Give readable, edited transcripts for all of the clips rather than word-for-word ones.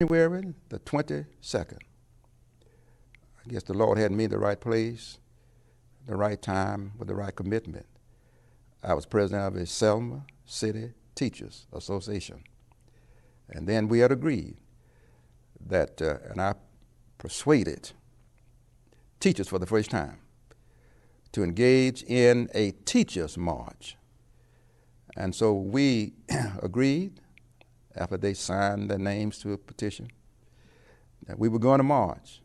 January the 22nd. I guess the Lord had me in the right place, the right time, with the right commitment. I was president of the Selma City Teachers Association. And then we had agreed that, and I persuaded teachers for the first time to engage in a teachers' march. And so we agreed, after they signed their names to a petition, that we were going to march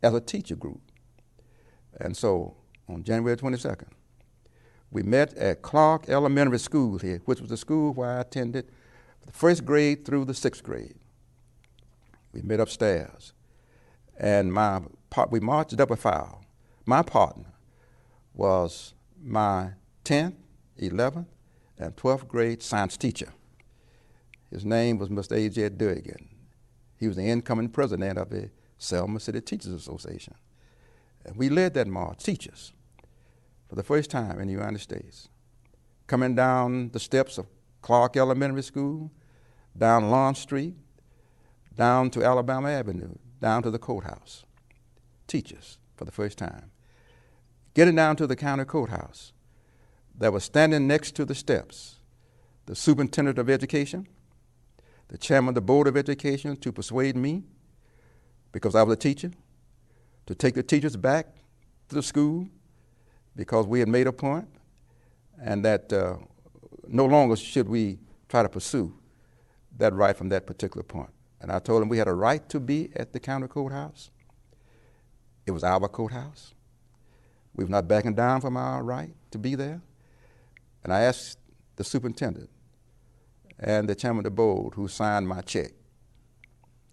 as a teacher group. And so on January 22nd, we met at Clark Elementary School here, which was the school where I attended the first grade through the sixth grade. We met upstairs, and we marched up a file. My partner was my 10th, 11th, and 12th grade science teacher. His name was Mr. A.J. Durgan. He was the incoming president of the Selma City Teachers Association. And we led that march, teachers, for the first time in the United States, coming down the steps of Clark Elementary School, down Lawn Street, down to Alabama Avenue, down to the courthouse. Teachers, for the first time. Getting down to the county courthouse, that was standing next to the steps, the superintendent of education, the chairman of the board of education, to persuade me, because I was a teacher, to take the teachers back to the school because we had made a point, and that no longer should we try to pursue that right from that particular point. And I told them we had a right to be at the county courthouse. It was our courthouse. We were not backing down from our right to be there. And I asked the superintendent and the chairman of the board, who signed my check,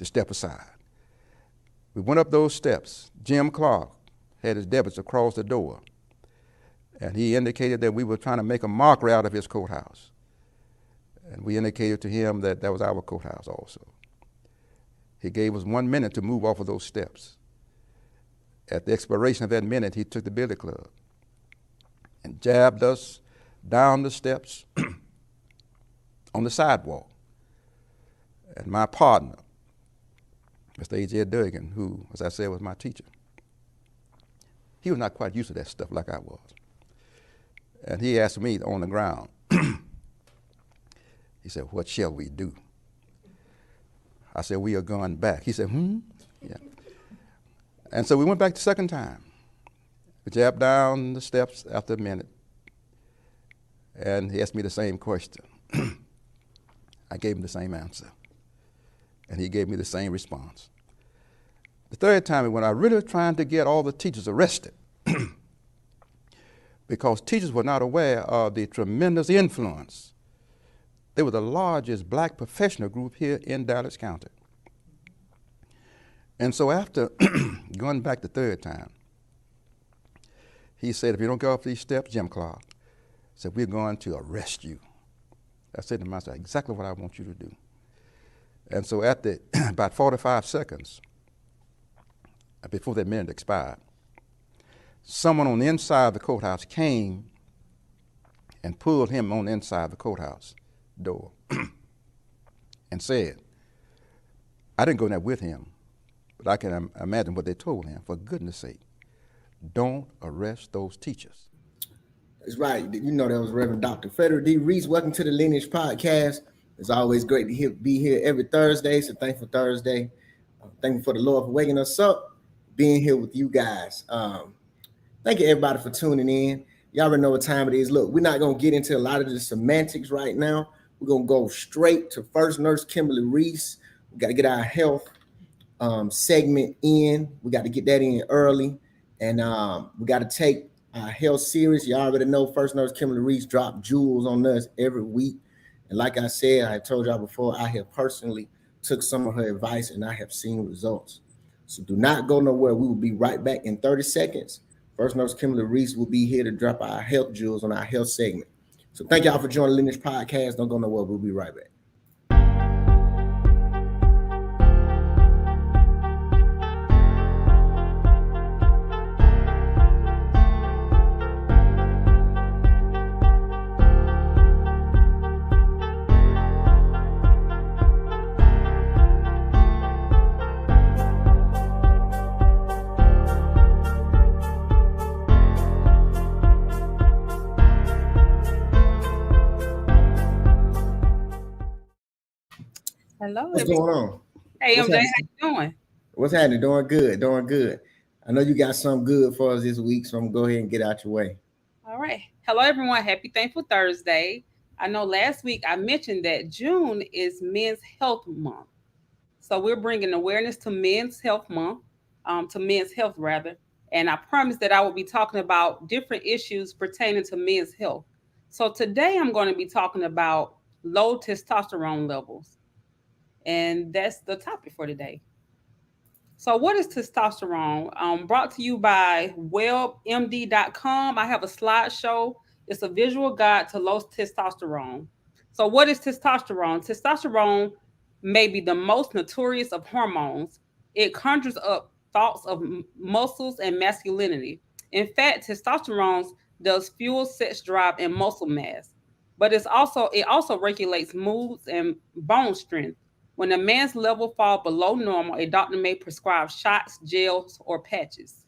to step aside. We went up those steps. Jim Clark had his deputies across the door, and he indicated that we were trying to make a mockery out of his courthouse. And we indicated to him that that was our courthouse also. He gave us 1 minute to move off of those steps. At the expiration of that minute, he took the billy club and jabbed us down the steps on the sidewalk. And my partner, Mr. A.J. Durgan, who, as I said, was my teacher, he was not quite used to that stuff like I was. And he asked me on the ground, he said, "What shall we do?" I said, "We are going back." He said, Yeah. And so we went back the second time. We jabbed down the steps after a minute, and he asked me the same question. I gave him the same answer, and he gave me the same response. The third time, when I really was trying to get all the teachers arrested, because teachers were not aware of the tremendous influence. They were the largest black professional group here in Dallas County. And so after going back the third time, he said, "If you don't go up these steps," Jim Clark said, "we're going to arrest you." I said to myself, "Exactly what I want you to do." And so after about 45 seconds, before that minute expired, someone on the inside of the courthouse came and pulled him on the inside of the courthouse door and said, I didn't go in there with him, but I can imagine what they told him. "For goodness sake, don't arrest those teachers." That's right. You know, that was Reverend Dr. Frederick D. Reese. Welcome to the Lineage Podcast. It's always great to be here every Thursday. So thankful Thursday. Thankful for the Lord for waking us up, being here with you guys. Thank you, everybody, for tuning in. Y'all already know what time it is. Look, we're not going to get into a lot of the semantics right now. We're going to go straight to First Nurse Kimberly Reese. We got to get our health segment in. We got to get that in early. And we got to take our health serious. You already know First Nurse Kimberly Reese drop jewels on us every week. And like I said, I told y'all before, I have personally took some of her advice and I have seen results. So do not go nowhere. We will be right back in 30 seconds. First Nurse Kimberly Reese will be here to drop our health jewels on our health segment. So thank y'all for joining the Lineage Podcast. Don't go nowhere. We'll be right back. Hello, What's everyone. going on? Hey, What's MJ, how happening? you doing? What's happening? Doing good, doing good. I know you got something good for us this week, so I'm gonna go ahead and get out your way. All right. Hello, everyone. Happy Thankful Thursday. I know last week I mentioned that June is Men's Health Month. So we're bringing awareness to Men's Health Month, to men's health rather. And I promised that I will be talking about different issues pertaining to men's health. So today I'm going to be talking about low testosterone levels. And that's the topic for today. So, what is testosterone? Brought to you by WebMD.com. I have a slideshow. It's a visual guide to low testosterone. So, what is testosterone? Testosterone may be the most notorious of hormones. It conjures up thoughts of muscles and masculinity. In fact, testosterone does fuel sex drive and muscle mass, but it also regulates moods and bone strength. When a man's level fall below normal, a doctor may prescribe shots, gels, or patches.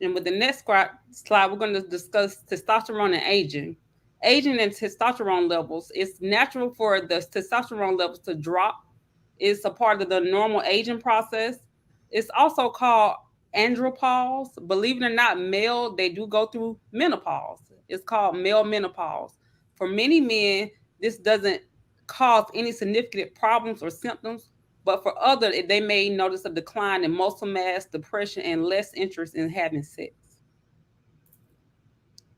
And with the next slide, we're going to discuss testosterone and aging. Aging and testosterone levels, it's natural for the testosterone levels to drop. It's a part of the normal aging process. It's also called andropause. Believe it or not, male, they do go through menopause. It's called male menopause. For many men, this doesn't cause any significant problems or symptoms, but for others, they may notice a decline in muscle mass, depression, and less interest in having sex.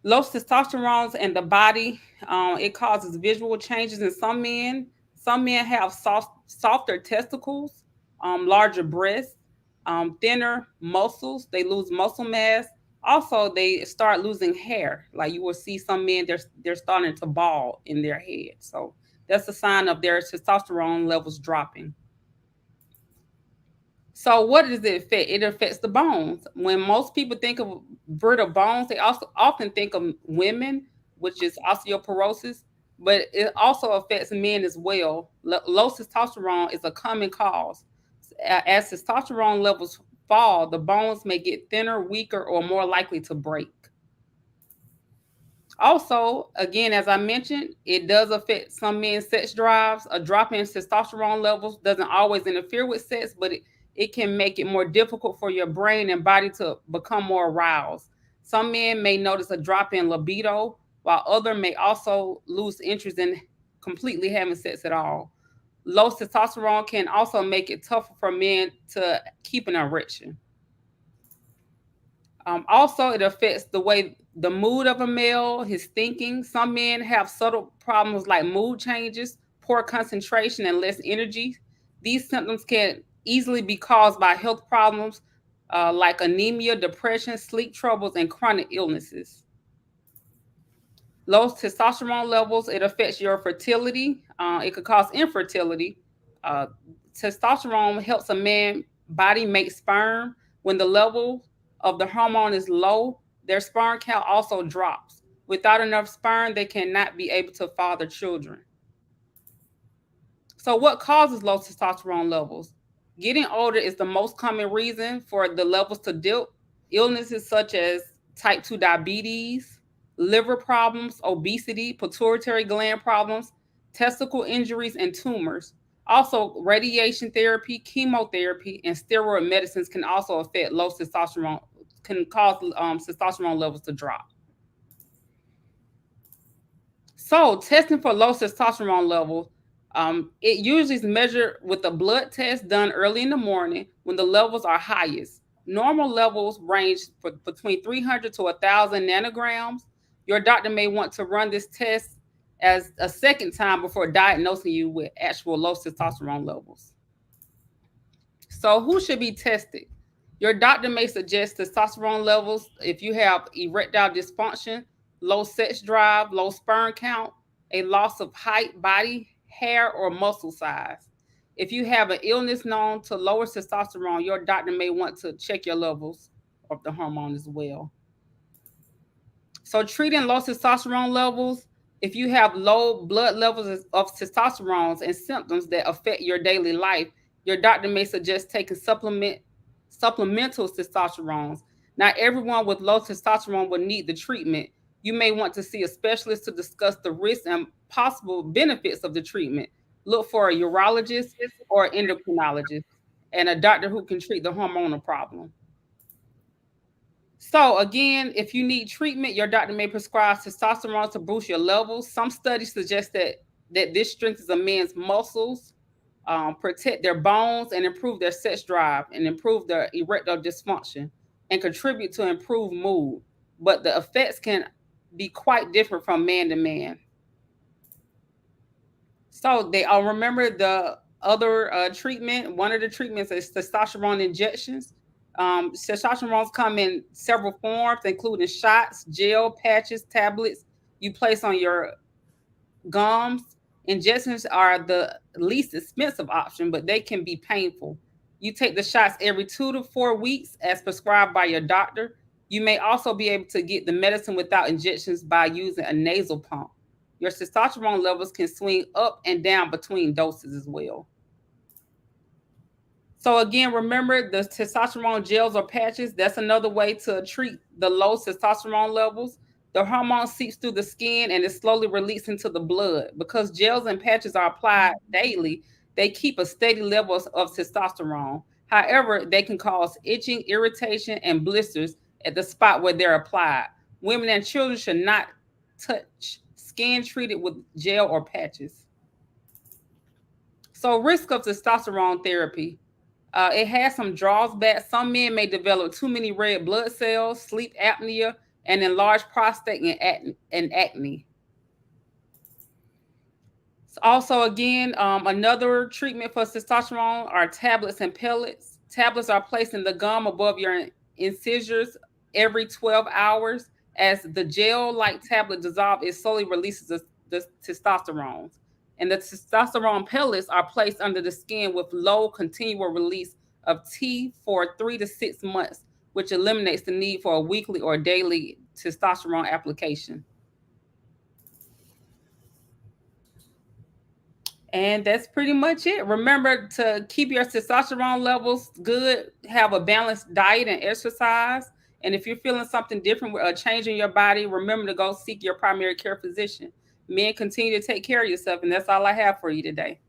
Low testosterone and the body, it causes visual changes in some men. Some men have softer testicles, larger breasts, thinner muscles. They lose muscle mass. Also, they start losing hair. Like you will see some men, they're starting to bald in their head. So that's a sign of their testosterone levels dropping. So what does it affect? It affects the bones. When most people think of brittle bones, they also often think of women, which is osteoporosis, but it also affects men as well. Low testosterone is a common cause. As testosterone levels fall, the bones may get thinner, weaker, or more likely to break. Also, again, as I mentioned, it does affect some men's sex drives. A drop in testosterone levels doesn't always interfere with sex, but it can make it more difficult for your brain and body to become more aroused. Some men may notice a drop in libido, while others may also lose interest in completely having sex at all. Low testosterone can also make it tougher for men to keep an erection. Also, it affects the mood of a male, his thinking. Some men have subtle problems like mood changes, poor concentration, and less energy. These symptoms can easily be caused by health problems like anemia, depression, sleep troubles, and chronic illnesses. Low testosterone levels, it affects your fertility. It could cause infertility. Uh, Testosterone helps a man body make sperm. When the level of the hormone is low, their sperm count also drops. Without enough sperm, they cannot be able to father children. So, what causes low testosterone levels? Getting older is the most common reason for the levels to dip. Illnesses such as type 2 diabetes, liver problems, obesity, pituitary gland problems, testicle injuries, and tumors. Also, radiation therapy, chemotherapy, and steroid medicines can also affect low testosterone, can cause testosterone levels to drop. So, testing for low testosterone level, it usually is measured with a blood test done early in the morning when the levels are highest. Normal levels range between 300 to 1,000 nanograms. Your doctor may want to run this test as a second time before diagnosing you with actual low testosterone levels. So, who should be tested? Your doctor may suggest testosterone levels if you have erectile dysfunction, low sex drive, low sperm count, a loss of height, body, hair, or muscle size. If you have an illness known to lower testosterone, your doctor may want to check your levels of the hormone as well. So, treating low testosterone levels, if you have low blood levels of testosterone and symptoms that affect your daily life, your doctor may suggest taking supplemental testosterone. Not everyone with low testosterone will need the treatment. You may want to see a specialist to discuss the risks and possible benefits of the treatment. look for a urologist or endocrinologist and a doctor who can treat the hormonal problem. So again, if you need treatment, your doctor may prescribe testosterone to boost your levels. Some studies suggest that this strengthens a man's muscles, protect their bones, and improve their sex drive, and improve their erectile dysfunction, and contribute to improved mood. But the effects can be quite different from man to man. So they remember the other treatment. One of the treatments is testosterone injections. Testosterones come in several forms, including shots, gel, patches, tablets you place on your gums. Injections are the least expensive option, but they can be painful. You take the shots every 2 to 4 weeks as prescribed by your doctor. You may also be able to get the medicine without injections by using a nasal pump. Your testosterone levels can swing up and down between doses as well. So again, remember the testosterone gels or patches. That's another way to treat the low testosterone levels. The hormone seeps through the skin and is slowly released into the blood. Because gels and patches are applied daily, they keep a steady level of testosterone. However, they can cause itching, irritation, and blisters at the spot where they're applied. Women and children should not touch skin treated with gel or patches. So risk of testosterone therapy. It has some drawbacks. Some men may develop too many red blood cells, sleep apnea, and enlarged prostate and acne. Also, again, another treatment for testosterone are tablets and pellets. Tablets are placed in the gum above your incisors every 12 hours. As the gel-like tablet dissolves, it slowly releases the testosterone. And the testosterone pellets are placed under the skin with low continual release of T for 3 to 6 months, which eliminates the need for a weekly or daily testosterone application. And that's pretty much it. Remember to keep your testosterone levels good, have a balanced diet and exercise. And if you're feeling something different with a change in your body, remember to go seek your primary care physician. Men, continue to take care of yourself. And that's all I have for you today.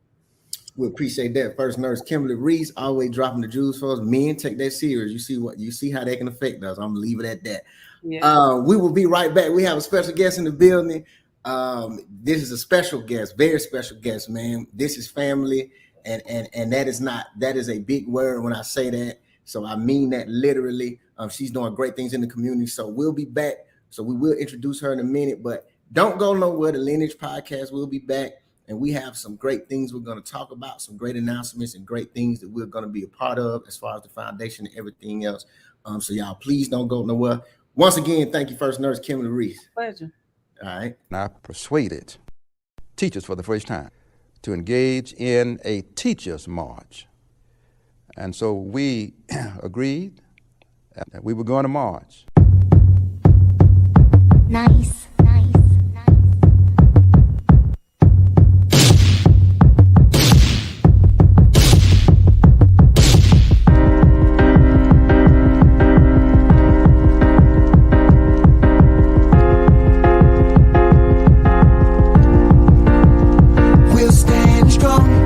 We appreciate that. First Nurse Kimberly Reese, always dropping the jewels for us. Men, take that serious. You see how that can affect us. I'm gonna leave it at that. Yeah. We will be right back. We have a special guest in the building. This is a special guest, very special guest, man. This is family, and that is a big word when I say that. So I mean that literally. She's doing great things in the community. So we'll be back. So we will introduce her in a minute, but don't go nowhere. The Lineage Podcast will be back, and we have some great things we're going to talk about, some great announcements and great things that we're going to be a part of as far as the foundation and everything else. So y'all, please don't go nowhere. Once again, thank you, First Nurse Kimberly Reese. Pleasure. All right. And I persuaded teachers for the first time to engage in a teachers' march. And so we agreed that we were going to march. Nice. We'll stand strong.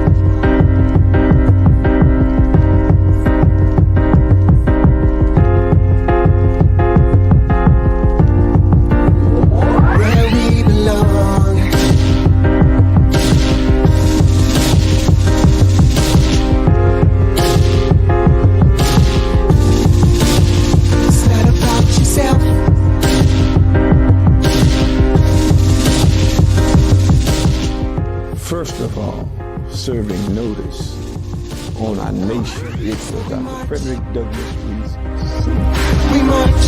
First of all, serving notice on our nation. It's Dr. Frederick Douglass Reese. We march.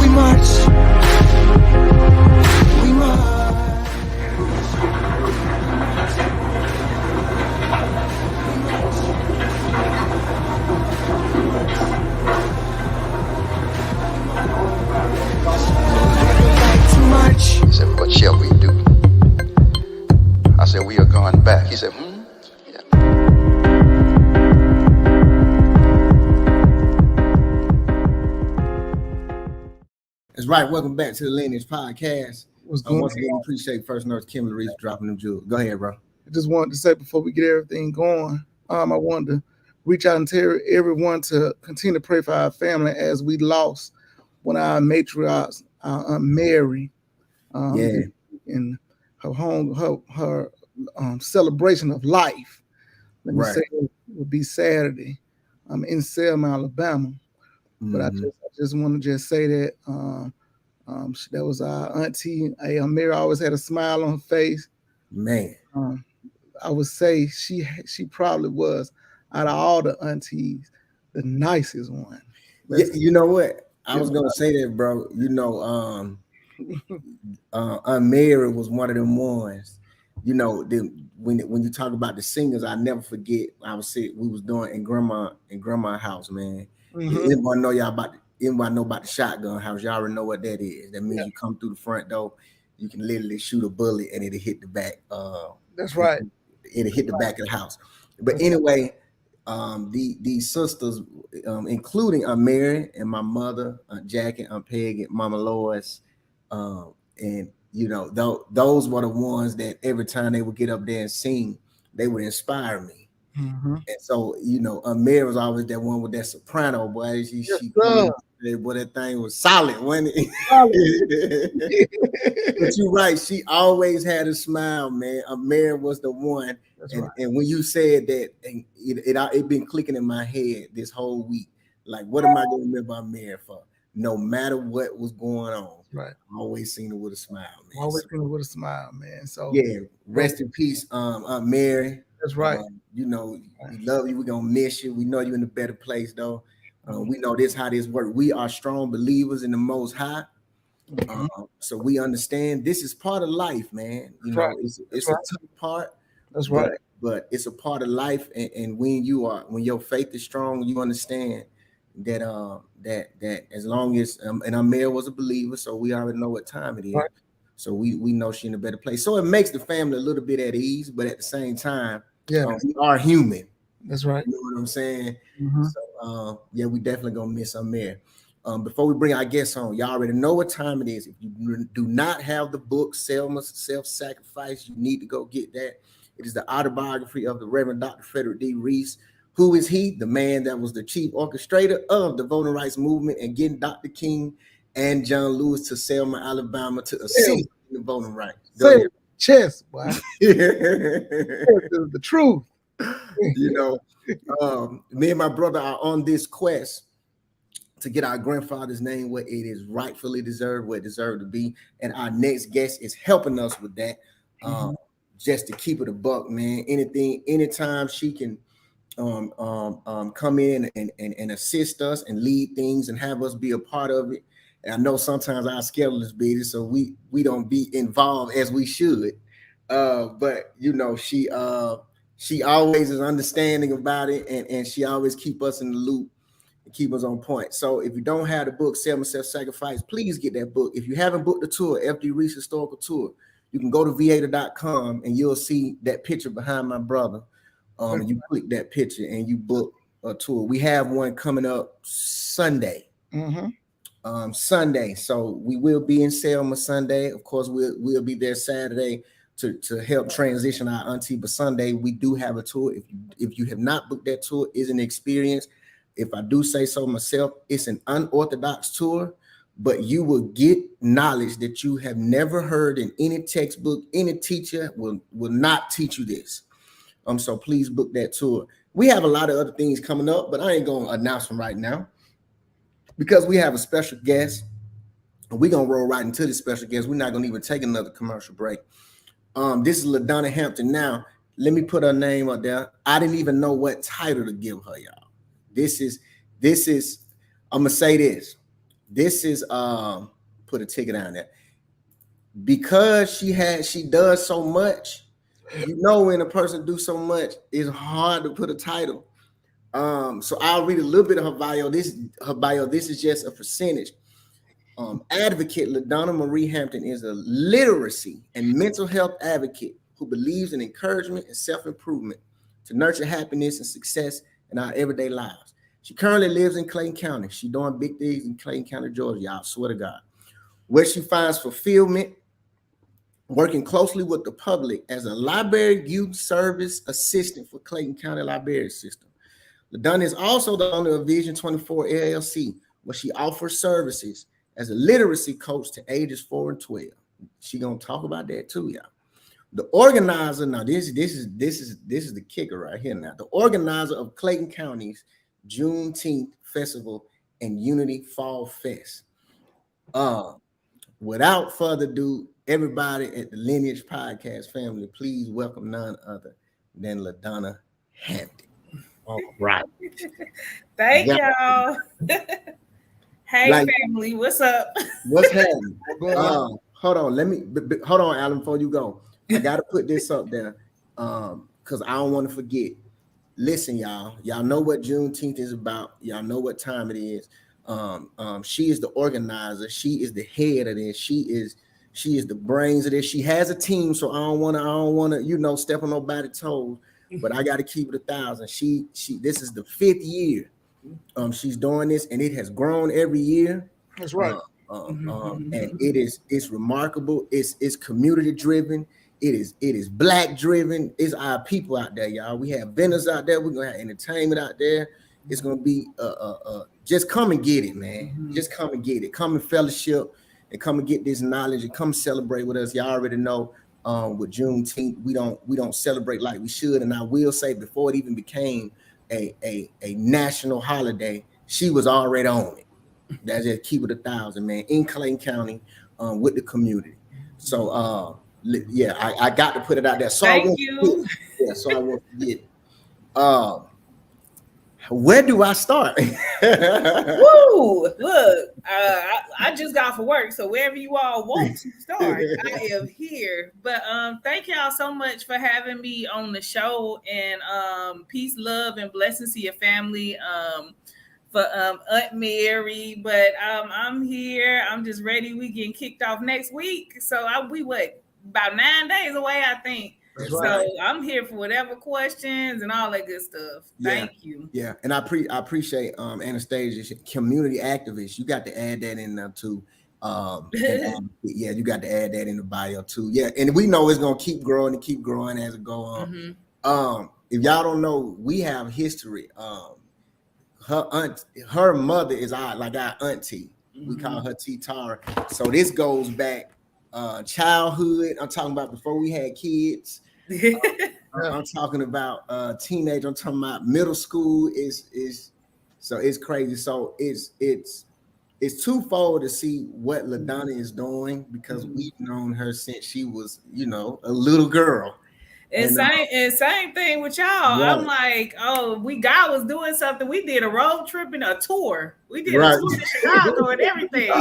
We march. We march. He said, what shall we do? I said, we are going back. He said, yeah. That's right. Welcome back to the Lineage Podcast. What's going Once on? again, we appreciate First Nurse Kim Reese dropping them jewels. Go ahead, bro. I just wanted to say before we get everything going, I wanted to reach out and tell everyone to continue to pray for our family as we lost one of our matriarchs, our Aunt Mary, Yeah. in her home, her celebration of life. Let me Right. say it will be Saturday. In Selma, Alabama. But I Mhm. just want to just say that that was our auntie. Mary always had a smile on her face. Man. I would say she probably was, out of all the aunties, the nicest one. Yeah, you know what? I Yeah. was gonna say that, bro. You know, Aunt Mary was one of them ones. You know, when you talk about the singers, I never forget. We was doing in grandma house, man. Mhm. Anybody know about the shotgun house? Y'all already know what that is. That means you come through the front door, you can literally shoot a bullet and it'll hit the back. That's right. It'll hit the back of the house. But anyway, these sisters, including Aunt Mary and my mother, Aunt Jackie, Aunt Peg, and Mama Lois, and you know, those were the ones that every time they would get up there and sing, they would inspire me. Mhm. And so, you know, Mary was always that one with that soprano, boy. She sir. boy, that thing was solid, wasn't it? But you're right. She always had a smile, man. Mary was the one. And when you said that, and it been clicking in my head this whole week. Like, what am I going to remember Mary for? No matter what was going on, Right. I always seen her with a smile, man. Always with a smile, man. So yeah, rest in peace, Aunt Mary. That's right. You know, we love you. We're gonna miss you. We know you're in a better place, though. We know how this works. We are strong believers in the Most High. So we understand this is part of life, man. You know, it's a tough part. That's right. But it's a part of life, and when your faith is strong, you understand that that as long as and Amir was a believer, so we already know what time it is. Right. So we know she's in a better place. So it makes the family a little bit at ease, but at the same time, we are human. That's right. You know what I'm saying? Mhm. So yeah, we definitely gonna miss Amir. Before we bring our guests on, y'all already know what time it is. If you do not have the book Selma's Self-Sacrifice, you need to go get that. It is the autobiography of the Reverend Dr. Frederick D. Reese. Who is he? The man that was the chief orchestrator of the voting rights movement and getting Dr. King and John Lewis to Selma, Alabama to assist in the voting rights. Say chess, boy. The truth. You know, me and my brother are on this quest to get our grandfather's name where it is rightfully deserved, where it deserved to be. And our next guest is helping us with that. Just to keep it a buck, man. Anytime she can come in and assist us and lead things and have us be a part of it. And I know sometimes our schedule is busy, so we don't be involved as we should. But you know, she always is understanding about it, and she always keep us in the loop and keep us on point. So if you don't have the book Selma Self-Sacrifice, please get that book. If you haven't booked the tour, FD Reese Historical Tour, you can go to viator.com and you'll see that picture behind my brother. You click that picture and you book a tour. We have one coming up Sunday. Sunday. So we will be in Selma Sunday. Of course, we'll be there Saturday to help transition our auntie. But Sunday we do have a tour. If you have not booked that tour, it's an experience. If I do say so myself, it's an unorthodox tour, but you will get knowledge that you have never heard in any textbook. Any teacher will not teach you this. So please book that tour. We have a lot of other things coming up, but I ain't gonna announce them right now because we have a special guest. And we're gonna roll right into this special guest. We're not gonna even take another commercial break. This is LaDonna Hampton. Now, let me put her name up there. I didn't even know what title to give her, y'all. This is, I'm gonna say this. This is put a ticket down there. Because she does so much. You know, when a person do so much, it's hard to put a title. So I'll read a little bit of her bio. This is just a percentage. Advocate LaDonna Marie Hampton is a literacy and mental health advocate who believes in encouragement and self-improvement to nurture happiness and success in our everyday lives. She currently lives in Clayton County. She's doing big things in Clayton County, Georgia. I swear to God. Where she finds fulfillment working closely with the public as a library youth service assistant for Clayton County Library System. LaDonna is also the owner of Vision 24 LLC, where she offers services as a literacy coach to ages 4 and 12. She gonna talk about that too, y'all. The organizer, now this is the kicker right here. Now, the organizer of Clayton County's Juneteenth Festival and Unity Fall Fest. Without further ado, everybody at the Lineage Podcast family, please welcome none other than LaDonna Hampton. All right. Thank y'all. Hey, Like- family, what's up? What's happening? Hold on. Hold on, Alan, before you go. I got to put this up there because I don't want to forget. Listen, y'all. Y'all know what Juneteenth is about. Y'all know what time it is. She is the organizer. She is the head of this. She is the brains of this. She has a team, so I don't want to, step on nobody's toes. But I got to keep it 1,000. She this is the 5th year. She's doing this, and it has grown every year. That's right. And it's remarkable. It's community driven. It is black driven. It's our people out there, y'all. We have vendors out there. We're gonna have entertainment out there. It's gonna be just come and get it, man. Just come and get it. Come and fellowship and come and get this knowledge and come celebrate with us. Y'all already know with Juneteenth, we don't celebrate like we should. And I will say, before it even became a national holiday, she was already on it. That's just keep it 1,000, man, in Clayton County with the community. So I got to put it out there. So Thank you. So I won't forget. Where do I start? Woo! Look, I just got for work, so wherever you all want to start, I am here. But thank y'all so much for having me on the show, and peace, love, and blessings to your family. For Aunt Mary, but I'm here. I'm just ready. We getting kicked off next week, so we about 9 days away, I think. That's so right. I'm here for whatever questions and all that good stuff. Thank you. Yeah, and I appreciate Anastasia, community activist. You got to add that in there too. You got to add that in the bio too. Yeah, and we know it's gonna keep growing as it go on. If y'all don't know, we have history. Her mother is our auntie. We call her T Tara. So this goes back childhood. I'm talking about before we had kids. I'm talking about teenage. I'm talking about middle school. So it's crazy. So it's twofold to see what LaDonna is doing, because we've known her since she was, a little girl. And same thing with y'all. Right. I'm like, God was doing something. We did a road trip and a tour. We did a tour to Chicago and everything.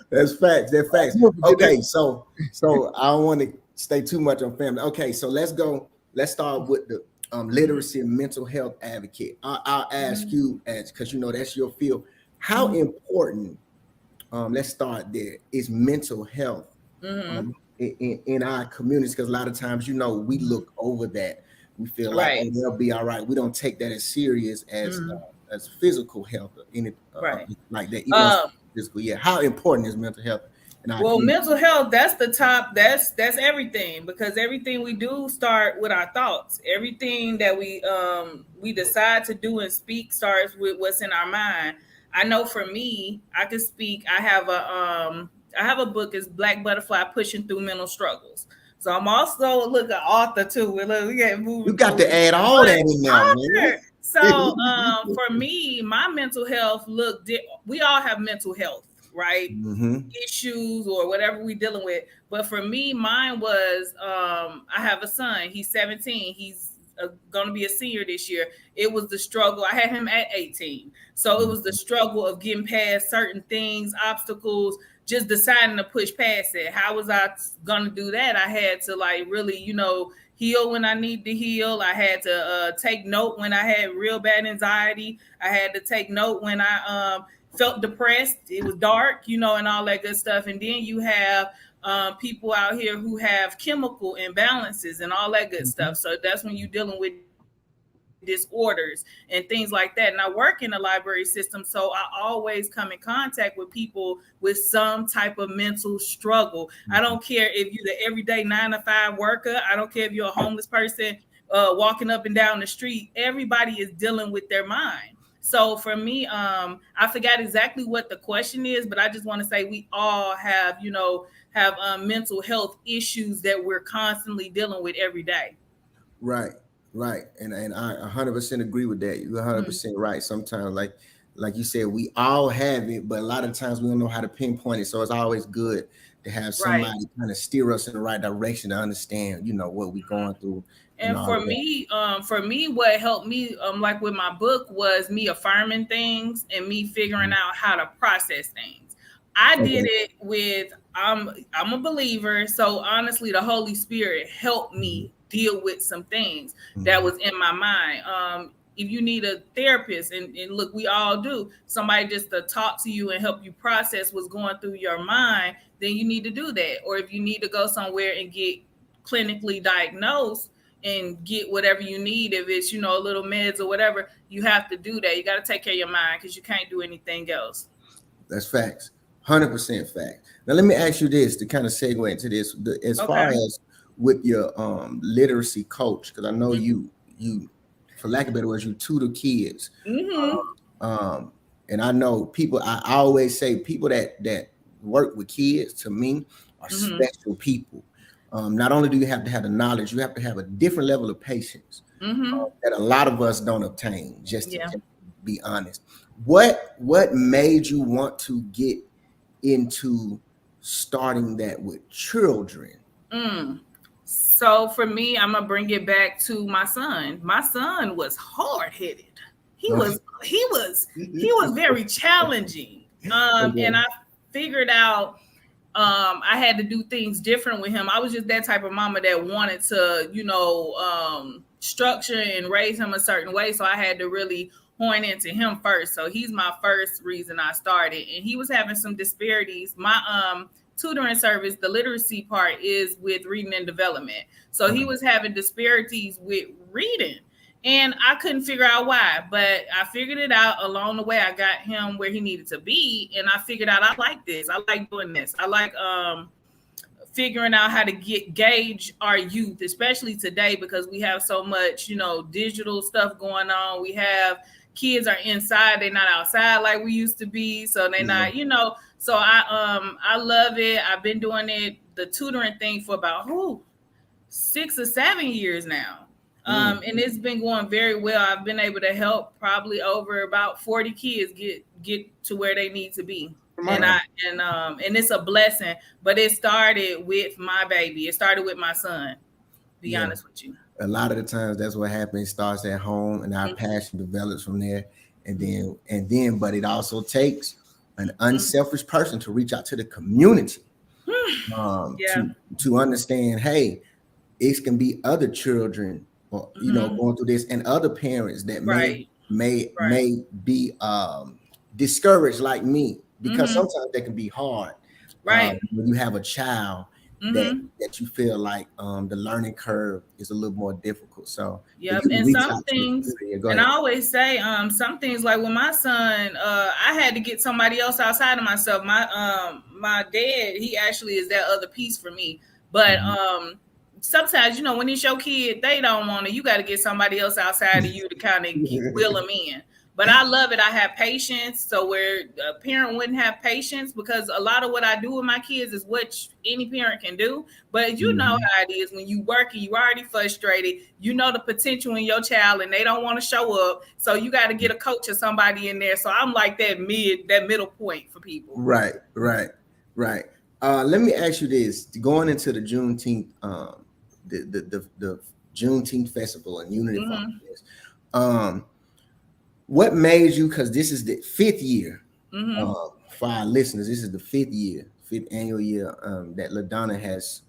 That's facts. Okay, so I don't want to stay too much on family. Okay, so let's go. Let's start with the literacy and mental health advocate. I'll ask you, because that's your field. How important? Let's start there. Is mental health in our communities? Because a lot of times, we look over that. We feel like they'll be all right. We don't take that as serious as physical health like that. Physical, yeah. How important is mental health? Mental health, that's the top. That's everything, because everything we do start with our thoughts. Everything that we decide to do and speak starts with what's in our mind. I know for me, I can speak. I have a book. It's Black Butterfly Pushing Through Mental Struggles. So I'm also an author too. You got to add all that in there, man. So for me, my mental health we all have mental health, right? Issues or whatever we're dealing with. But for me, mine was I have a son. He's 17. He's going to be a senior this year. It was the struggle. I had him at 18. So it was the struggle of getting past certain things, obstacles, just deciding to push past it. How was I going to do that? I had to really, heal when I need to heal. I had to take note when I had real bad anxiety. I had to take note when I felt depressed. It was dark, and all that good stuff. And then you have people out here who have chemical imbalances and all that good stuff. So that's when you're dealing with disorders and things like that. And I work in the library system, so I always come in contact with people with some type of mental struggle. I don't care if you're the everyday 9-to-5 worker. I don't care if you're a homeless person walking up and down the street. Everybody is dealing with their mind. So for me, I forgot exactly what the question is, but I just want to say we all have, mental health issues that we're constantly dealing with every day. Right. And I 100% agree with that. You're 100% right. Sometimes, like you said, we all have it, but a lot of times we don't know how to pinpoint it. So it's always good to have somebody kind of steer us in the right direction to understand, what we're going through. And for me, what helped me, like with my book, was me affirming things and me figuring out how to process things. I did it with, I'm a believer. So honestly, the Holy Spirit helped me deal with some things that was in my mind. If you need a therapist, and look, we all do, somebody just to talk to you and help you process what's going through your mind, then you need to do that. Or if you need to go somewhere and get clinically diagnosed and get whatever you need, if it's, a little meds or whatever, you have to do that. You got to take care of your mind because you can't do anything else. That's facts. 100% fact. Now, let me ask you this to kind of segue into this. As far as with your literacy coach, because I know you, for lack of better words, you tutor kids. And I know people, I always say people that work with kids, to me, are special people. Not only do you have to have the knowledge, you have to have a different level of patience that a lot of us don't obtain, just to be honest. What made you want to get into starting that with children? So for me, I'm gonna bring it back to my son. My son was hard-headed. He was very challenging. And I figured out I had to do things different with him. I was just that type of mama that wanted to, structure and raise him a certain way. So I had to really hone into him first. So he's my first reason I started. And he was having some disparities. My tutoring service, the literacy part, is with reading and development. So he was having disparities with reading. And I couldn't figure out why, but I figured it out along the way. I got him where he needed to be, and I figured out I like this. I like doing this. I like figuring out how to gauge our youth, especially today, because we have so much, digital stuff going on. We have kids are inside; they're not outside like we used to be. So they're not, So I love it. I've been doing the tutoring thing for about 6 or 7 years now. And it's been going very well. I've been able to help probably over about 40 kids get to where they need to be. And it's a blessing, but it started with my baby. It started with my son, be honest with you. A lot of the times that's what happens. It starts at home and our passion develops from there. And then, but it also takes an unselfish person to reach out to the community to understand, hey, it can be other children, going through this, and other parents that may be discouraged like me, because sometimes they can be hard. When you have a child that you feel like the learning curve is a little more difficult. So and some things, and I always say some things, like with my son, I had to get somebody else outside of myself. My dad, he actually is that other piece for me, but sometimes, when it's your kid, they don't want it. You got to get somebody else outside of you to kind of wheel them in. But I love it. I have patience. So where a parent wouldn't have patience, because a lot of what I do with my kids is what any parent can do. But you know how it is when you work and you already frustrated. You know the potential in your child, and they don't want to show up. So you got to get a coach or somebody in there. So I'm like that middle point for people. Right. Let me ask you this: going into the Juneteenth, the Juneteenth festival and Unity Fest, what made you, because this is the 5th year for our listeners, this is the 5th annual year that LaDonna has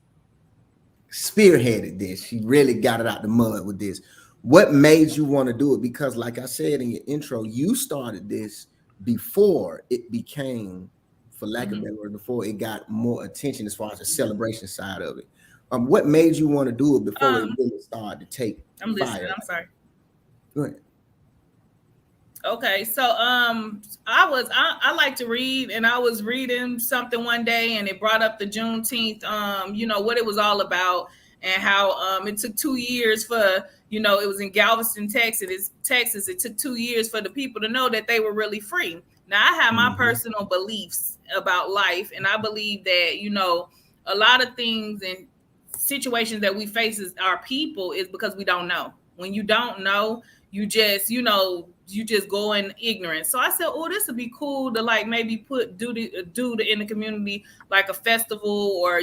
spearheaded this. She really got it out the mud with this. What made you want to do it? Because like I said in your intro, you started this before it became, for lack of a better word, before it got more attention as far as the celebration side of it. What made you want to do it before it really started to take I'm listening. fire? I'm sorry. Go ahead. Okay, so I like to read, and I was reading something one day, and it brought up the Juneteenth, what it was all about, and how it took 2 years for, it was in Galveston, Texas. It took 2 years for the people to know that they were really free. Now I have my personal beliefs about life, and I believe that a lot of things and situations that we face as our people is because we don't know. When you don't know, you just go in ignorance. So I said, oh, this would be cool to like maybe do in the community, like a festival or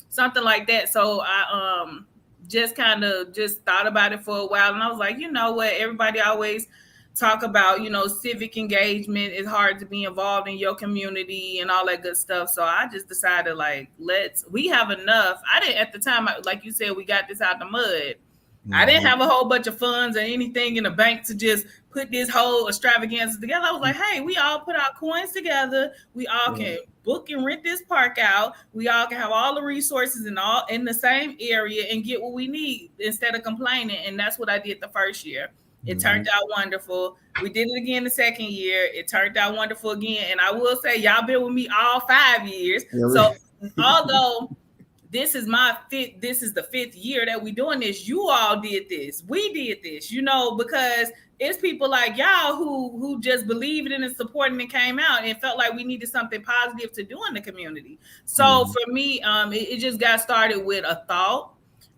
something like that. So I just kind of just thought about it for a while, and I was like, you know what, everybody always talk about civic engagement. It's hard to be involved in your community and all that good stuff. So I just decided, like, we have enough. I didn't at the time, like you said, we got this out the mud. I didn't have a whole bunch of funds or anything in the bank to just put this whole extravaganza together. I was like, hey, we all put our coins together. We all can book and rent this park out. We all can have all the resources and all in the same area and get what we need instead of complaining. And that's what I did the first year. It turned out wonderful. We did it again the second year. It turned out wonderful again. And I will say, y'all been with me all 5 years. So although this is the 5th year that we doing this, you all did this. We did this, because it's people like y'all who just believed in and supporting and came out and felt like we needed something positive to do in the community. So for me, it just got started with a thought,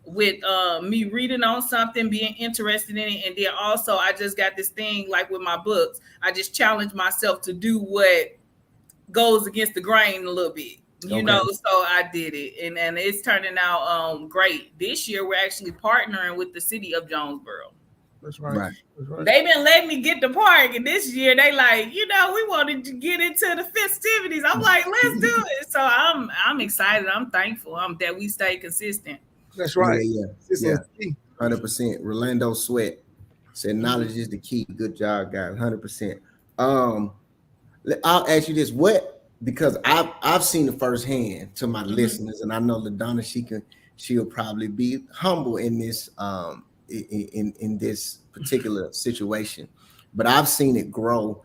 with me reading on something, being interested in it. And then also I just got this thing, like with my books, I just challenged myself to do what goes against the grain a little bit. So I did it, and it's turning out great. This year, we're actually partnering with the city of Jonesboro. That's right. That's right. They've been letting me get the park, and this year they like, we wanted to get into the festivities. I'm like, let's do it. So I'm excited. I'm thankful that we stay consistent. That's right. Yeah. 100%. Rolando Sweat said, knowledge is the key. Good job, guys. 100%. I'll ask you this: because I've seen it firsthand to my listeners, and I know LaDonna, she'll probably be humble in this in this particular situation, but I've seen it grow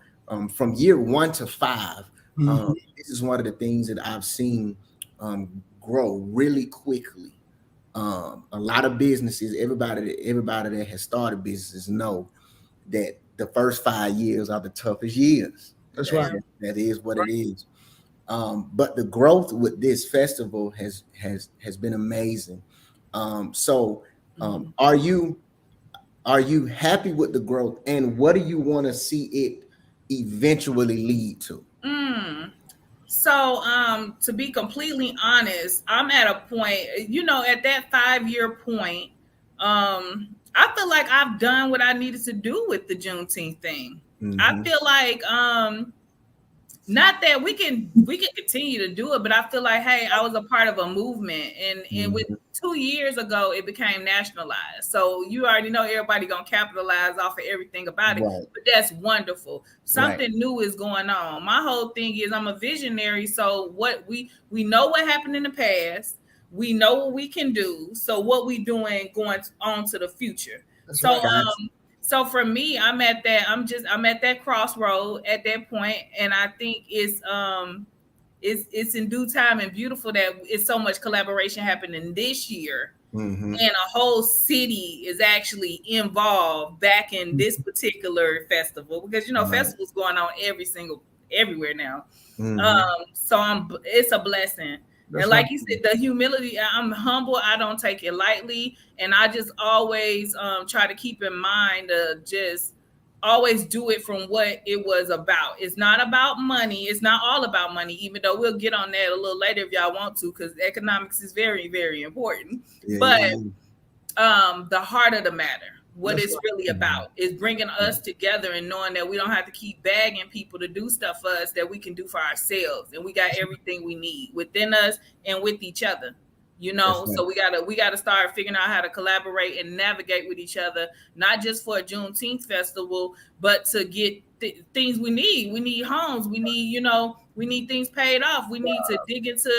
from year 1 to 5. This is one of the things that I've seen grow really quickly. A lot of businesses, everybody that has started businesses know that the first 5 years are the toughest years. That's right. That is what it is. But the growth with this festival has been amazing. Are you happy with the growth, and what do you want to see it eventually lead to? So to be completely honest, I'm at a point, at that 5-year point, I feel like I've done what I needed to do with the Juneteenth thing. I feel like not that we can continue to do it, but I feel like, hey, I was a part of a movement, and with 2 years ago, it became nationalized. So you already know everybody gonna capitalize off of everything about it, but that's wonderful. Something new is going on. My whole thing is I'm a visionary. So what we know what happened in the past, we know what we can do. So what we doing going on to the future. That's So for me, I'm at that crossroad at that point, and I think it's in due time and beautiful that it's so much collaboration happening this year, and a whole city is actually involved back in this particular festival, because festivals going on everywhere now. So it's a blessing. That's and like you said, the humility, I'm humble. I don't take it lightly. And I just always try to keep in mind to just always do it from what it was about. It's not about money. It's not all about money, even though we'll get on that a little later if y'all want to, because economics is very, very important. But the heart of the matter, what it's really about, is bringing us together and knowing that we don't have to keep begging people to do stuff for us, that we can do for ourselves, and we got everything we need within us and with each other. So we gotta start figuring out how to collaborate and navigate with each other, not just for a Juneteenth festival, but to get things we need. We need homes. We need things paid off. We need to dig into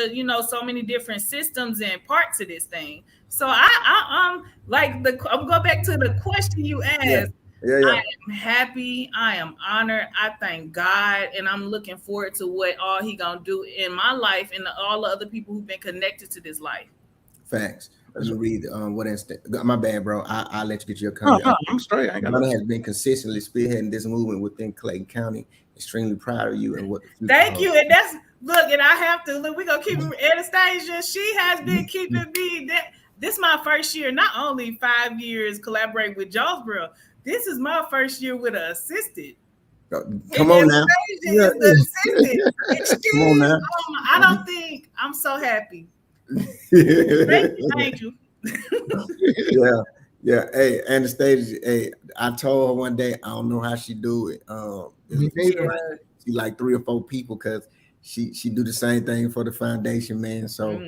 so many different systems and parts of this thing. So I'm going back to the question you asked. Yeah, I yeah. am happy. I am honored. I thank God, and I'm looking forward to what all He gonna do in my life and all the other people who've been connected to this life. Facts. Let me read what instant. My bad, bro. I'll let you get your No, comment. no, I'm straight. I ain't got Brother nothing. has been consistently spearheading this movement within Clayton County. Extremely proud of you and what the future Thank holds. you, and that's look, and I have to look. We're gonna keep Anastasia. She has been keeping me. This is my first year. Not only 5 years collaborating with Jonesboro, this is my first year with an assistant. Come on now. Anastasia is the assistant. And Come on now. I don't think I'm so happy. Thank you. Yeah, yeah. Hey, Anastasia. Hey, I told her one day I don't know how she do it. She like 3 or 4 people because she do the same thing for the foundation, man. So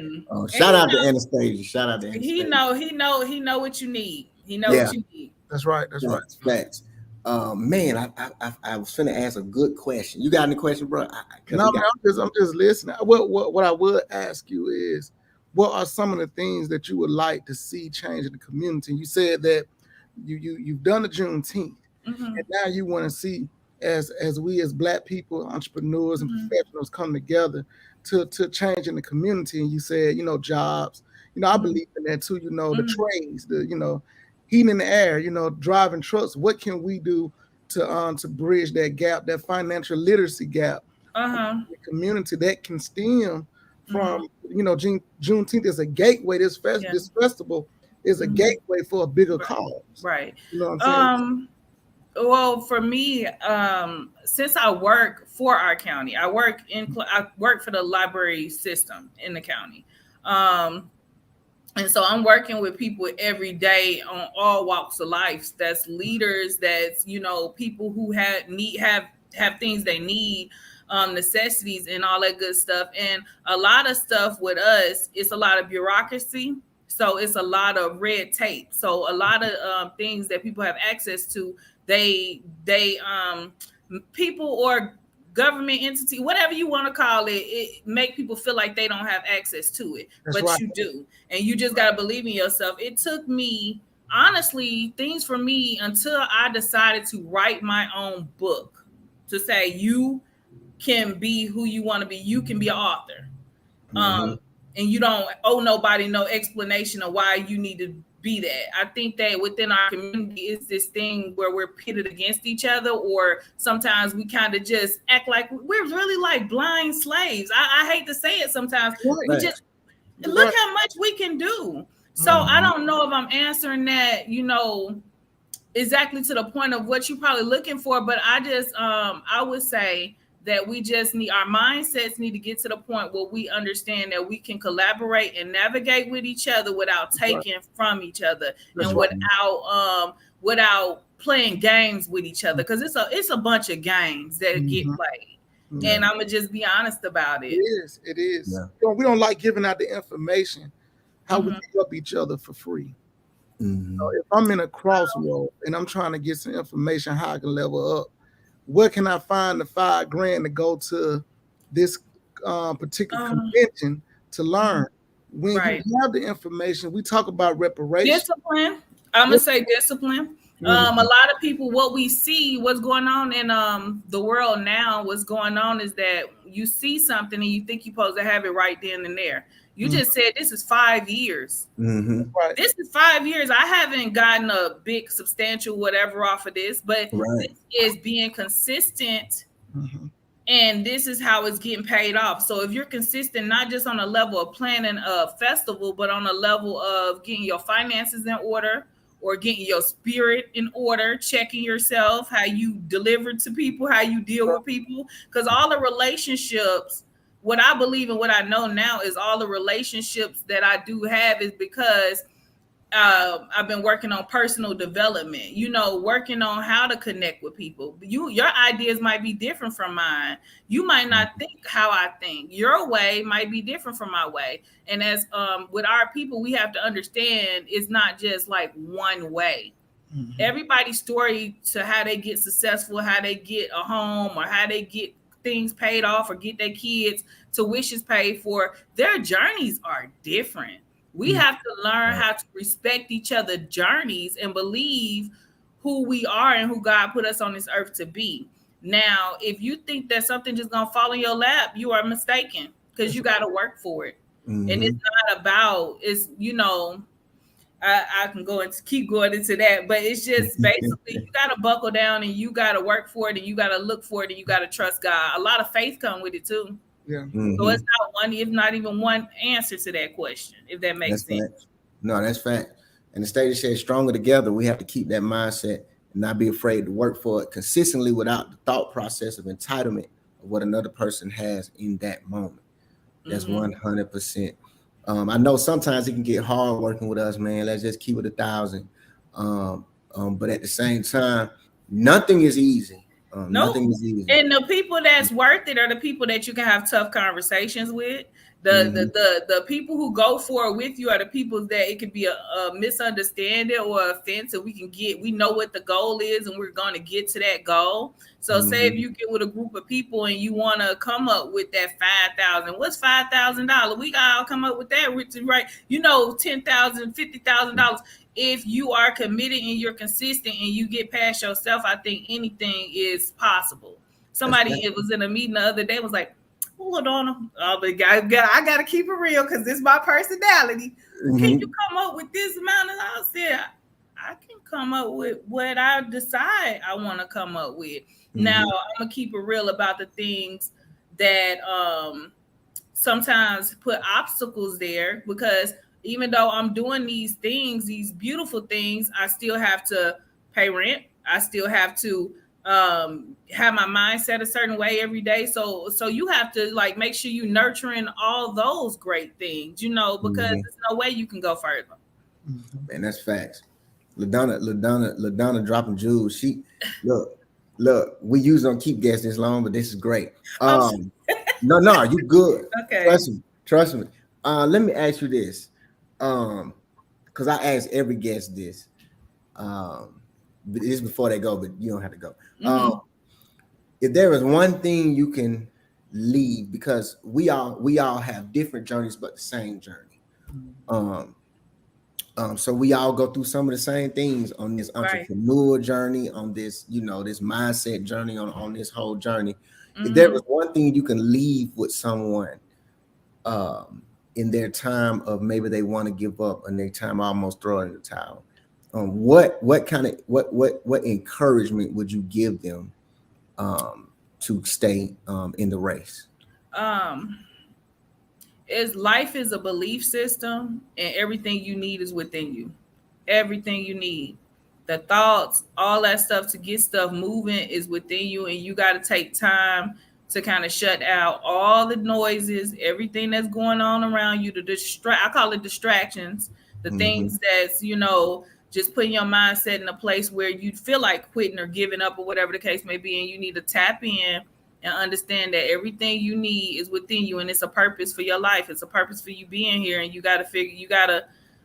shout out to Anastasia. Shout out to Anastasia. He know what you need. He know what you need. That's right. That's right. Facts. Man, I was finna ask a good question. You got any question, bro? No, man, I'm just listening. What I would ask you is, what are some of the things that you would like to see change in the community? You said that you've done the Juneteenth, and now you want to see as we as Black people, entrepreneurs and professionals come together to change in the community. And you said, jobs. I believe in that too. The trades, the heating in the air, driving trucks. What can we do to bridge that gap, that financial literacy gap? The community that can stem from Juneteenth is a gateway. This festival is a gateway for a bigger cause. Right. You know what I'm saying? Well, for me, since I work for our county, I work for the library system in the county. And so I'm working with people every day on all walks of life. That's leaders, that's, people who have things they need, necessities and all that good stuff. And a lot of stuff with us, it's a lot of bureaucracy. So it's a lot of red tape. So a lot of things that people have access to, they people or government entity, whatever you want to call it, it make people feel like they don't have access to it. That's but right. You do. And you just got to believe in yourself. It took me, honestly, things for me until I decided to write my own book to say you can be who you want to be. You can be an author. And you don't owe nobody no explanation of why you need to be that. I think that within our community is this thing where we're pitted against each other, or sometimes we kind of just act like we're really like blind slaves. I hate to say it sometimes. Right. We just look how much we can do. So I don't know if I'm answering that, exactly to the point of what you're probably looking for, but I just I would say that we just need, our mindsets need to get to the point where we understand that we can collaborate and navigate with each other without taking from each other. That's and without playing games with each other, because it's a bunch of games that get played. And I'm gonna just be honest about it. It is. Yeah. We don't like giving out the information how we can help each other for free. So if I'm in a crossroad and I'm trying to get some information how I can level up, where can I find the $5,000 to go to this particular convention to learn? When you have the information, we talk about reparations. Discipline. I'm gonna say discipline. A lot of people, what we see, what's going on in the world now, what's going on is that you see something and you think you're supposed to have it right then and there. You just said this is 5 years. Right. This is 5 years. I haven't gotten a big substantial whatever off of this, but this is being consistent. And this is how it's getting paid off. So if you're consistent, not just on a level of planning a festival, but on a level of getting your finances in order, or getting your spirit in order, checking yourself, how you deliver to people, how you deal with people, because all the relationships, what I believe and what I know now is all the relationships that I do have is because I've been working on personal development, working on how to connect with people. Your ideas might be different from mine. You might not think how I think. Your way might be different from my way. And as with our people, we have to understand it's not just like one way. Everybody's story to how they get successful, how they get a home, or how they get things paid off, or get their kids tuitions paid for, their journeys are different. We have to learn how to respect each other's journeys and believe who we are and who God put us on this earth to be. Now, if you think that something just gonna fall in your lap, you are mistaken, because you got to work for it. And it's not about, it's, you know, I can go and keep going into that, but it's just basically you got to buckle down and you got to work for it and you got to look for it and you got to trust God. A lot of faith come with it too. Yeah. So it's not one, if not even one answer to that question, if that makes sense. Fact. No, that's fact. And the statement says, stronger together, we have to keep that mindset and not be afraid to work for it consistently without the thought process of entitlement of what another person has in that moment. That's 100%. I know sometimes it can get hard working with us, man. Let's just keep it 1,000. But at the same time, nothing is easy. Nothing is easy. And the people that's worth it are the people that you can have tough conversations with. The people who go for it with you are the people that it could be a misunderstanding or offense, and we know what the goal is and we're going to get to that goal. So say if you get with a group of people and you want to come up with that $5,000, what's $5,000? We all come up with that, right? You know, $10,000, $50,000. If you are committed and you're consistent and you get past yourself, I think anything is possible. Somebody was in a meeting the other day, was like, hold on, I got to keep it real because this is my personality. Can you come up with this amount? And I said, I can come up with what I decide I want to come up with. Now, I'm going to keep it real about the things that sometimes put obstacles there, because even though I'm doing these things, these beautiful things, I still have to pay rent. I still have to have my mindset a certain way every day. So you have to like make sure you nurturing all those great things, you know, because there's no way you can go further. Man, that's facts. LaDonna dropping jewels. She look, we usually don't keep guests this long, but this is great. No, you good. Okay. Trust me. Let me ask you this. Because I ask every guest this. This is before they go, but you don't have to go. If there is one thing you can leave, because we all have different journeys, but the same journey. So we all go through some of the same things on this entrepreneur journey, on this, you know, this mindset journey, on this whole journey. If there was one thing you can leave with someone in their time of maybe they want to give up and their time almost throw in the towel, what encouragement would you give them to stay in the race? Life is a belief system, and everything you need is within you. Everything you need, the thoughts, all that stuff to get stuff moving is within you, and you got to take time to kind of shut out all the noises, everything that's going on around you, I call it distractions, the things that's, you know, just putting your mindset in a place where you feel like quitting or giving up or whatever the case may be. And you need to tap in and understand that everything you need is within you, and it's a purpose for your life. It's a purpose for you being here, and you got to,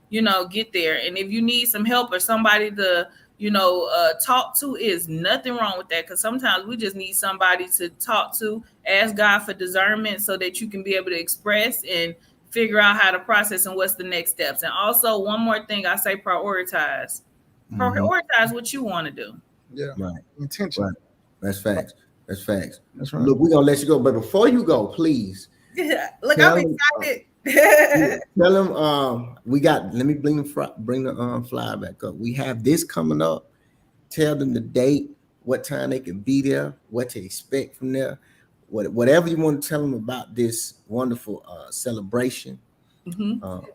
you know, get there. And if you need some help or somebody to, you know, talk to, is nothing wrong with that. Because sometimes we just need somebody to talk to, ask God for discernment so that you can be able to express and figure out how to process and what's the next steps. And also one more thing, I say prioritize. Prioritize what you want to do. Yeah. Right. Intention. Right. That's facts. That's facts. That's right. Look, we're gonna let you go, but before you go, please. Look, I'm excited. Tell them let me bring the flyer back up. We have this coming up. Tell them the date, what time they can be there, what to expect from there, whatever you want to tell them about this wonderful celebration.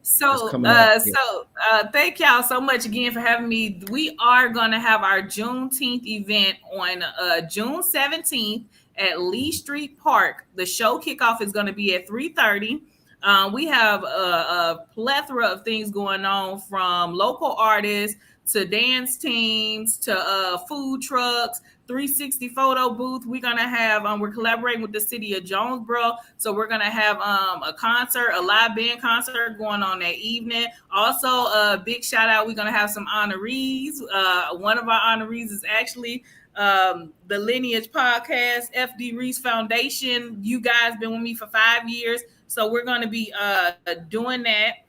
So thank y'all so much again for having me. We are going to have our Juneteenth event on June 17th at Lee Street Park. The show kickoff is going to be at 3:30. We have a plethora of things going on, from local artists to dance teams to food trucks, 360 photo booth. We're gonna have we're collaborating with the city of Jonesboro, so we're gonna have a concert, a live band concert going on that evening. Also, a big shout out, we're gonna have some honorees. One of our honorees is actually the Lineage Podcast, FD Reese Foundation. You guys been with me for 5 years, so we're gonna be doing that.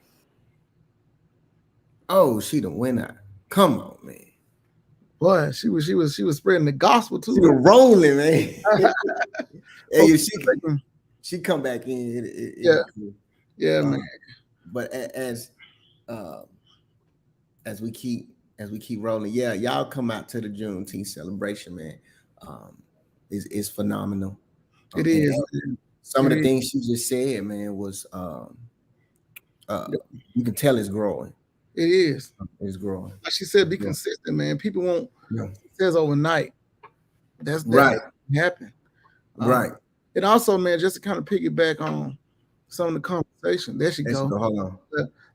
Oh, she the winner. Come on, man. Boy, she was spreading the gospel too. She was rolling, man. Hey, she come back in. Yeah, man. But as we keep rolling, yeah, y'all come out to the Juneteenth celebration, man. It's phenomenal. It is. Some of the things she just said, man, was you can tell it's growing. It is. It's growing. Like she said, be consistent, man. People won't. It says overnight. That's right. Happen. Right. And also, man, just to kind of piggyback on some of the conversation. There she go. Hold on.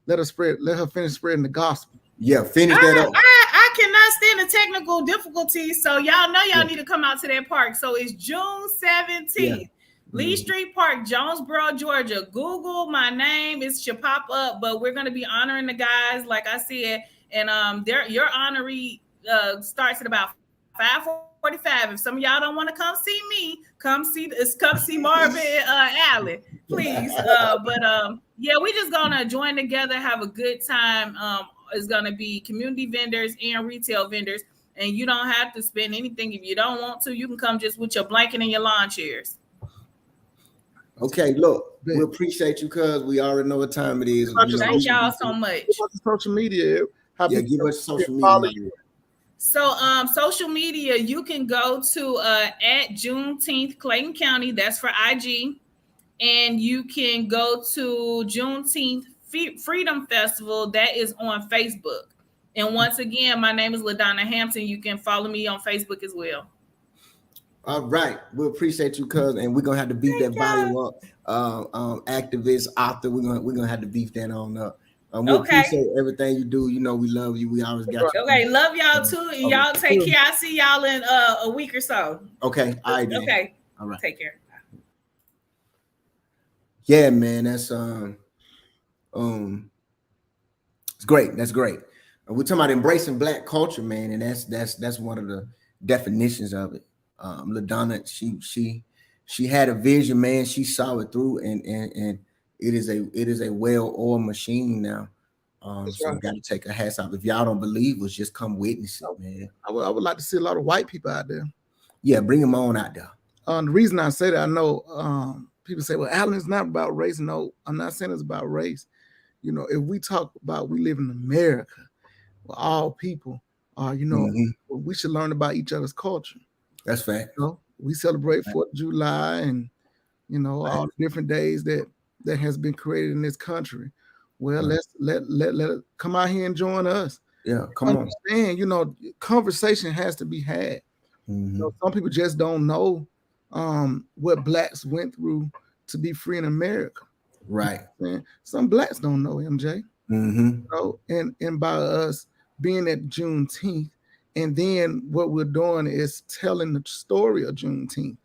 Let her finish spreading the gospel. Yeah, finish that up. I cannot stand the technical difficulties, so y'all know y'all need to come out to that park. So it's June 17th. Lee Street Park, Jonesboro, Georgia. Google my name, it should pop up. But we're gonna be honoring the guys, like I said, and your honoree starts at about 5:45. If some of y'all don't want to come see me, come see Marvin Allen, please. Yeah, we just gonna join together, have a good time. It's gonna be community vendors and retail vendors, and you don't have to spend anything if you don't want to. You can come just with your blanket and your lawn chairs. Okay, look, we appreciate you, cuz we already know what time it is. Thank y'all so much. Social media. Give us social media. So social media, you can go to at Juneteenth Clayton County, that's for IG, and you can go to Juneteenth Freedom Festival, that is on Facebook. And once again, my name is LaDonna Hampton. You can follow me on Facebook as well. All right, we appreciate you, cuz, and we're gonna have to beef that volume up. Activist, author, we're gonna have to beef that on up. We appreciate everything you do. You know we love you. We always got you. Okay, love y'all too, and y'all take care. I'll see y'all in a week or so. Okay, all right. Then. Okay, all right. Take care. Yeah, man, that's it's great. That's great. We're talking about embracing Black culture, man, and that's one of the definitions of it. LaDonna, she had a vision, man. She saw it through, and it is a well-oiled machine now. So we got to take a hats off. If y'all don't believe us, just come witness it, man. I would like to see a lot of white people out there. Yeah, bring them on out there. The reason I say that, I know people say, well, Allen, it's not about race. No, I'm not saying it's about race. You know, if we talk about we live in America, where all people are, we should learn about each other's culture. That's fact. You know, we celebrate 4th of July and, all the different days that has been created in this country. Well, let's let it come out here and join us. Yeah, come on. Conversation has to be had. Some people just don't know what Blacks went through to be free in America. Right. Some Blacks don't know, MJ. And by us being at Juneteenth, and then what we're doing is telling the story of Juneteenth.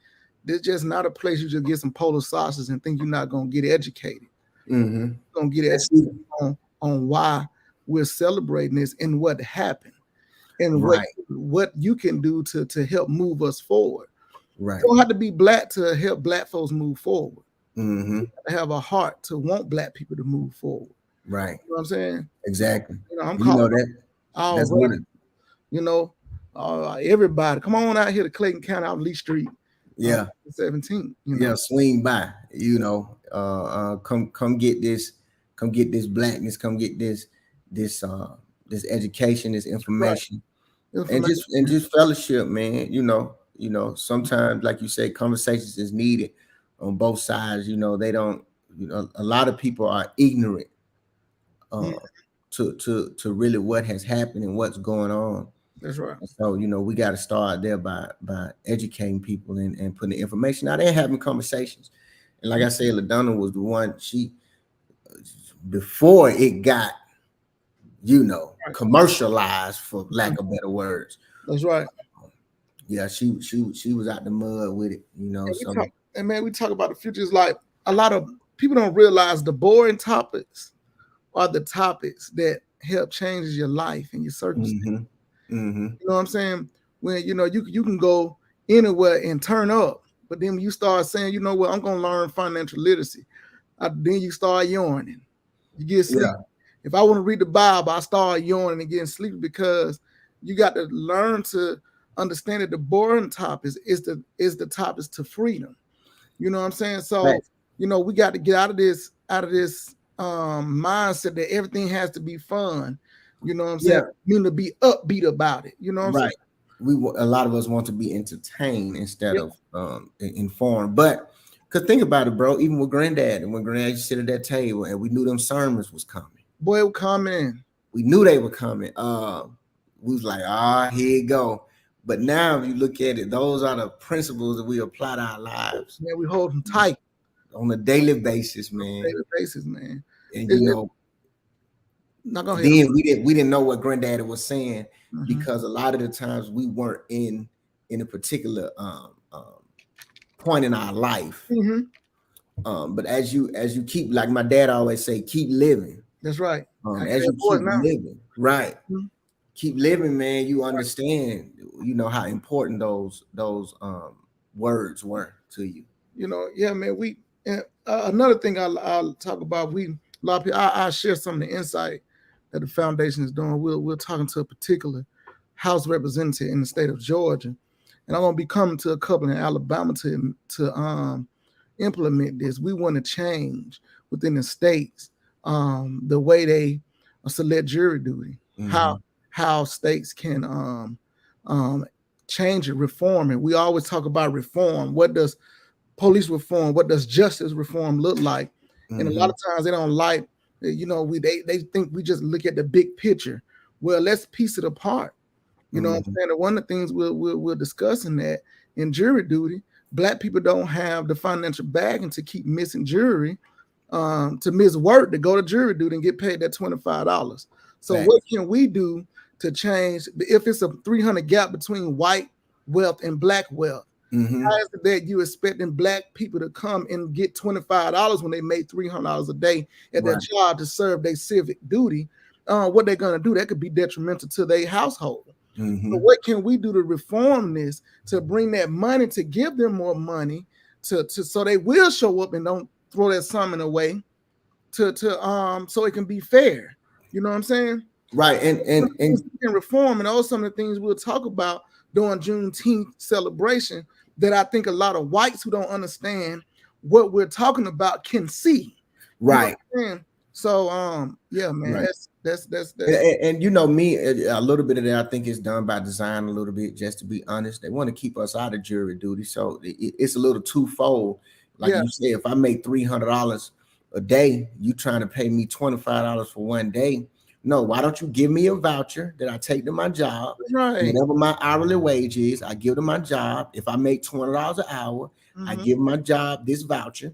This just not a place you just get some polar sauces and think you're not going to get educated. You're going to get educated on why we're celebrating this and what happened and what you can do to help move us forward. Right. You don't have to be Black to help Black folks move forward. You have to have a heart to want Black people to move forward. Right. You know what I'm saying? Exactly. I'm calling that's everybody. Come on out here to Clayton County, out Lee Street. Yeah. 17. Yeah, swing by. Come get this. Come get this Blackness. Come get this education, this information, and just fellowship, man. Sometimes, like you say, conversations is needed on both sides. They don't. A lot of people are ignorant to really what has happened and what's going on. That's right. So, we got to start there by educating people and putting the information out there, having conversations. And like I said, LaDonna was the one, before it got, commercialized, for lack of better words. That's right. Yeah, she was out the mud with it, we talk about the future. It's like a lot of people don't realize the boring topics are the topics that help change your life and your circumstances. You know what I'm saying? When you can go anywhere and turn up, but then when you start saying, you know what, I'm gonna learn financial literacy, then you start yawning. You get sleepy. If I want to read the Bible, I start yawning and getting sleepy because you got to learn to understand that the boring top is the top is to freedom. You know what I'm saying? So, Right. you know, we got to get out of this mindset that everything has to be fun. You know what I'm saying? You need to be upbeat about it. You know what I'm saying? A lot of us want to be entertained instead of informed. But because think about it, bro. Even with Granddad, and when Granddad used to sit at that table, and we knew them sermons was coming. Boy, it would come in. We knew they were coming. We was like, here you go. But now, if you look at it, those are the principles that we apply to our lives. Man, we hold them tight on a daily basis, man. Man. And you know, then we didn't know what Granddaddy was saying because a lot of the times we weren't in a particular point in our life. But as you keep, like my dad always say, keep living. That's right. As you keep living, right? Keep living, man. You understand, you know, how important those words were to you. You know, yeah, man. Another thing I'll talk about. A lot of people. I share some of the insight that the foundation is doing. We're talking to a particular House representative in the state of Georgia, and I'm gonna be coming to a couple in Alabama to implement this. We want to change within the states the way they select jury duty. How states can change it, reform it. We always talk about reform. What does police reform? What does justice reform look like? And a lot of times they don't like, you know, they think we just look at the big picture. Well, let's piece it apart. You know what I'm saying? And one of the things we're discussing that in jury duty, Black people don't have the financial backing to keep missing jury, to miss work to go to jury duty and get paid that $25. So what can we do to change if it's a 300 gap between white wealth and Black wealth? How is it that you expecting Black people to come and get $25 when they make $300 a day at their job to serve their civic duty? What they're gonna do, that could be detrimental to their household. So what can we do to reform this, to bring that money, to give them more money, to so they will show up and don't throw that summon away, so it can be fair. You know what I'm saying? Right. And reform, and those some of the things we'll talk about during Juneteenth celebration that I think a lot of whites who don't understand what we're talking about can see. Right. You know what I'm saying? So yeah, man, that's and you know me, a little bit of that I think is done by design a little bit, just to be honest. They want to keep us out of jury duty. So it's a little twofold. Like you say, if I make $300 a day, you trying to pay me $25 for one day. No, why don't you give me a voucher that I take to my job? Right. Whatever my hourly wage is, I give to my job. If I make $20 an hour, I give my job this voucher.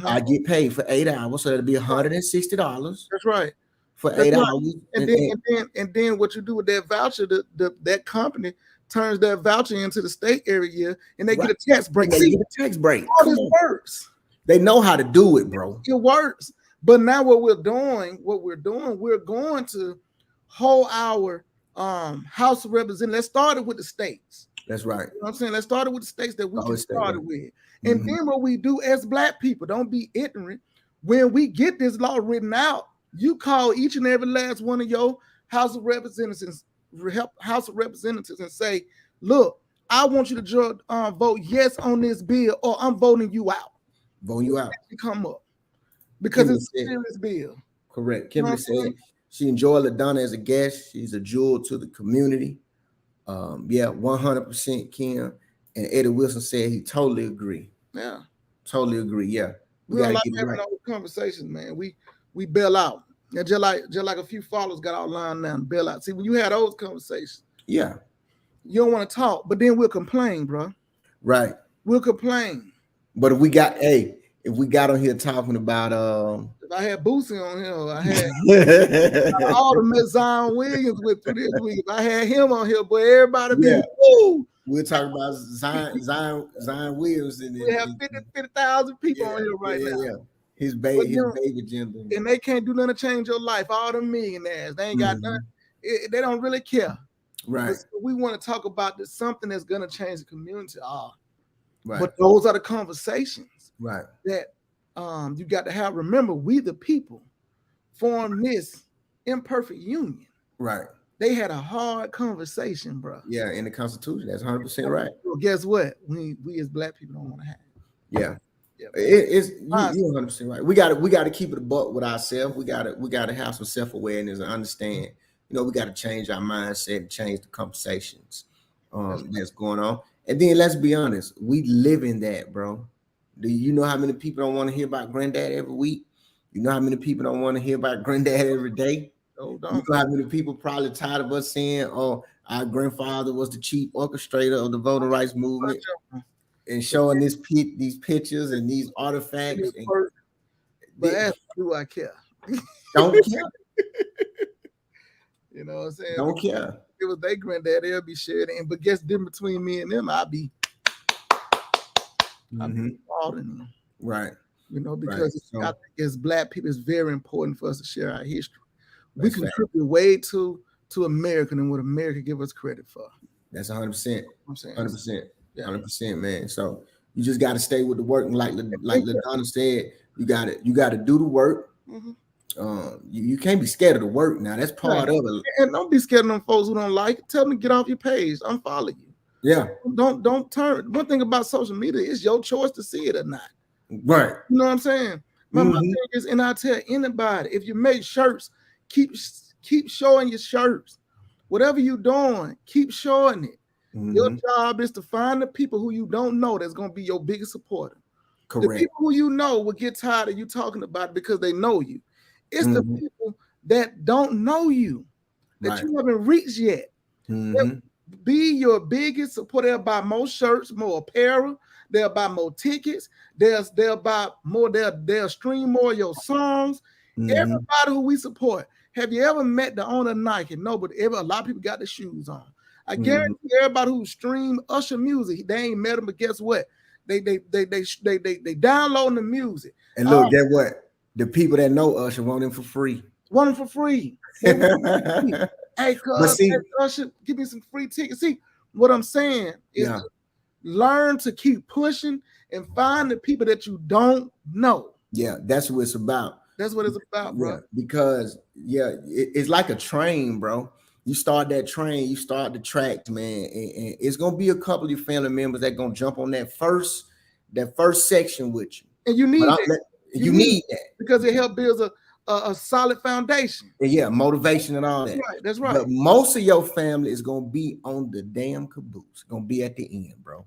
I get paid for 8 hours, so that'll be $160. That's right. For 8 hours. And then what you do with that voucher, that company turns that voucher into the state area, and they get a tax break. They get a tax break. All this works. They know how to do it, bro. It works. But now what we're doing, we're going to hold our House of Representatives. Let's start it with the states. That's right. You know what I'm saying? Let's start it with the states that we can start it with. And then what we do as Black people, don't be ignorant. When we get this law written out, you call each and every last one of your House of Representatives and say, look, I want you to vote yes on this bill, or I'm voting you out. Vote you out. Come up. Because it's a serious bill. Correct. Kimberly said she enjoyed LaDonna as a guest. She's a jewel to the community. 100% Kim. And Eddie Wilson said he totally agree. Yeah. Totally agree. Yeah. We don't like having those conversations, man. We bail out. And just like a few followers got out line now and bail out. See, when you had those conversations, you don't want to talk, but then we'll complain, bro. Right. We'll complain. But if we got on here talking about if I had Boosie on here, I had all the Zion Williams with this week. If I had him on here, boy, everybody be woo. We're talking about Zion Williams, and we have 50,000 people on here right now. Yeah. His baby gender. And they can't do nothing to change your life. All the millionaires, they ain't got nothing. They don't really care. Right. We want to talk about something that's gonna change the community. Right. But those are the conversations that you got to have. Remember, we the people form this imperfect union. Right. They had a hard conversation, bro. Yeah, in the Constitution, that's 100% right. Well, guess what? We as black people don't want to have it. Yeah. Yeah. It's you're 100% right. We got to keep it a buck with ourselves. We got to have some self-awareness and understand. You know, we got to change our mindset and change the conversations that's going on. And then let's be honest, we live in that, bro. Do you know how many people don't want to hear about granddad every week? You know how many people don't want to hear about granddad every day? Oh, You don't. know how many people probably tired of us saying, "Oh, our grandfather was the chief orchestrator of the voting rights movement," and showing these pictures and these artifacts. And But ask, do I care? don't care. You know what I'm saying? Don't care. If it was their granddad, they'll be sharing. But guess the difference between me and them, I'll be applauding them. Right. You know, because So- I think as black people, it's very important for us to share our history. We That's fact. contribute way to America than what America give us credit for. That's 100%. I'm saying 100%. Yeah. 100%, man. So you just got to stay with the work, and like LaDonna said, you got to do the work. Mhm. You can't be scared of the work. Now that's part of it. And don't be scared of them folks who don't like it. Tell them to get off your page, unfollow you. Yeah. Don't turn. One thing about social media, it's your choice to see it or not. Right. You know what I'm saying? My Mhm. thing is, and I tell anybody, if you make shirts, keep showing your shirts. Whatever you're doing, keep showing it. Your Mhm. job is to find the people who you don't know that's going to be your biggest supporter. The Correct. people who you know will get tired of you talking about it because they know you. It's the Mhm. people that don't know you, that Right. you haven't reached yet. Mhm. Be your biggest supporter. They'll buy more shirts, more apparel. They'll buy more tickets. They'll buy more. They'll stream more of your songs. Mhm. Everybody who we support. Have you ever met the owner of Nike? No, but a lot of people got the shoes on. I guarantee everybody who stream Usher music, they ain't met him, but guess what? They downloading the music. And look, get what? The people that know Usher want him for free. Want them for free. They want them for free. Hey, cuz, see- hey, Usher, give me some free tickets. See, what I'm saying is Yeah. to learn to keep pushing and find the people that you don't know. Yeah, that's what it's about. That's what it's about, bro. Yeah, because it's like a train, bro. You start that train, you start the tracks, man, and it's gonna be a couple of your family members that gonna jump on that first section with you. And you need But that you need that. because it helps build a solid foundation. And yeah, motivation and all that. Right, that's right. But most of your family is gonna be on the damn caboose, gonna be at the end, bro.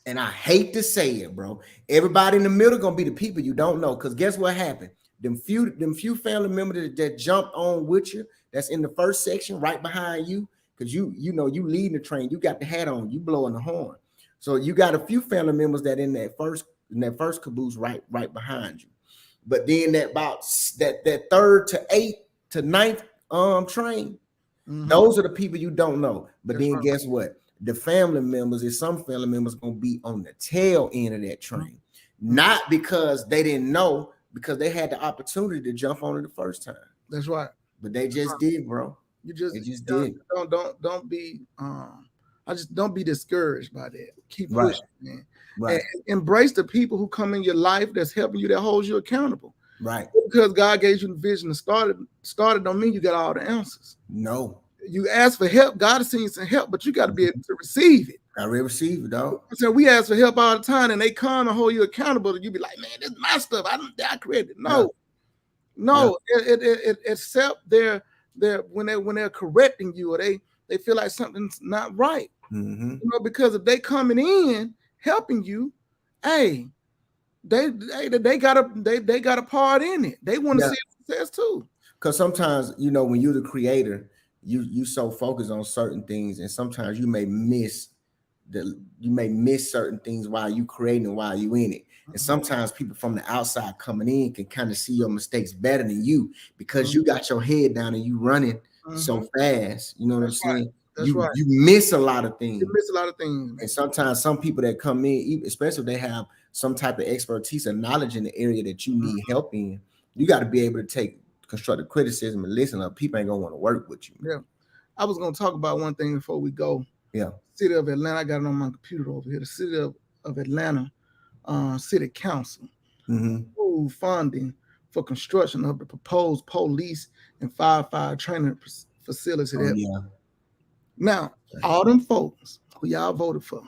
And I hate to say it, bro. Everybody in the middle gonna be the people you don't know. Because guess what happened? Them few family members that jumped on with you, that's in the first section right behind you, because you leading the train, you got the hat on, you blowing the horn. So you got a few family members that in that first caboose right behind you. But then that third to eighth to ninth train, Mhm. those are the people you don't know. But That's then right. guess what? The family members, is some family members gonna be on the tail end of that train, not because they didn't know, because they had the opportunity to jump on it the first time, That's right. but they just did, bro. You just They just don't- did. don't be I just don't be discouraged by that. Keep Right. pushing, man. Right, And embrace the people who come in your life that's helping you, that holds you accountable. right. Because God gave you the vision to start it don't mean you got all the answers. No, You ask for help, God has seen some help, but you got to be able to receive it. I already received it, dog. So we ask for help all the time, and they come and hold you accountable. And you be like, "Man, this is my stuff. I created it." No, it accept their when they're correcting you, or they feel like something's not right. Mhm. You know, because if they coming in helping you, hey, they got a part in it. They want to Yeah. see success too. Because sometimes, when you're the creator, you so focused on certain things, and sometimes you may miss certain things while you creating and while you in it. And sometimes people from the outside coming in can kind of see your mistakes better than you, because you got your head down and you running so fast. You know what That's I'm right. saying? That's you right. you miss a lot of things. You miss a lot of things. And sometimes some people that come in, especially if they have some type of expertise and knowledge in the area that you need help in, you got to be able to take constructive criticism and listen up. People ain't gonna want to work with you. Yeah. I was gonna talk about one thing before we go. Yeah. City of Atlanta. I got it on my computer over here. The City of Atlanta City Council approved funding for construction of the proposed police and firefighter training facility. Oh, That yeah. now, all them folks who y'all voted for,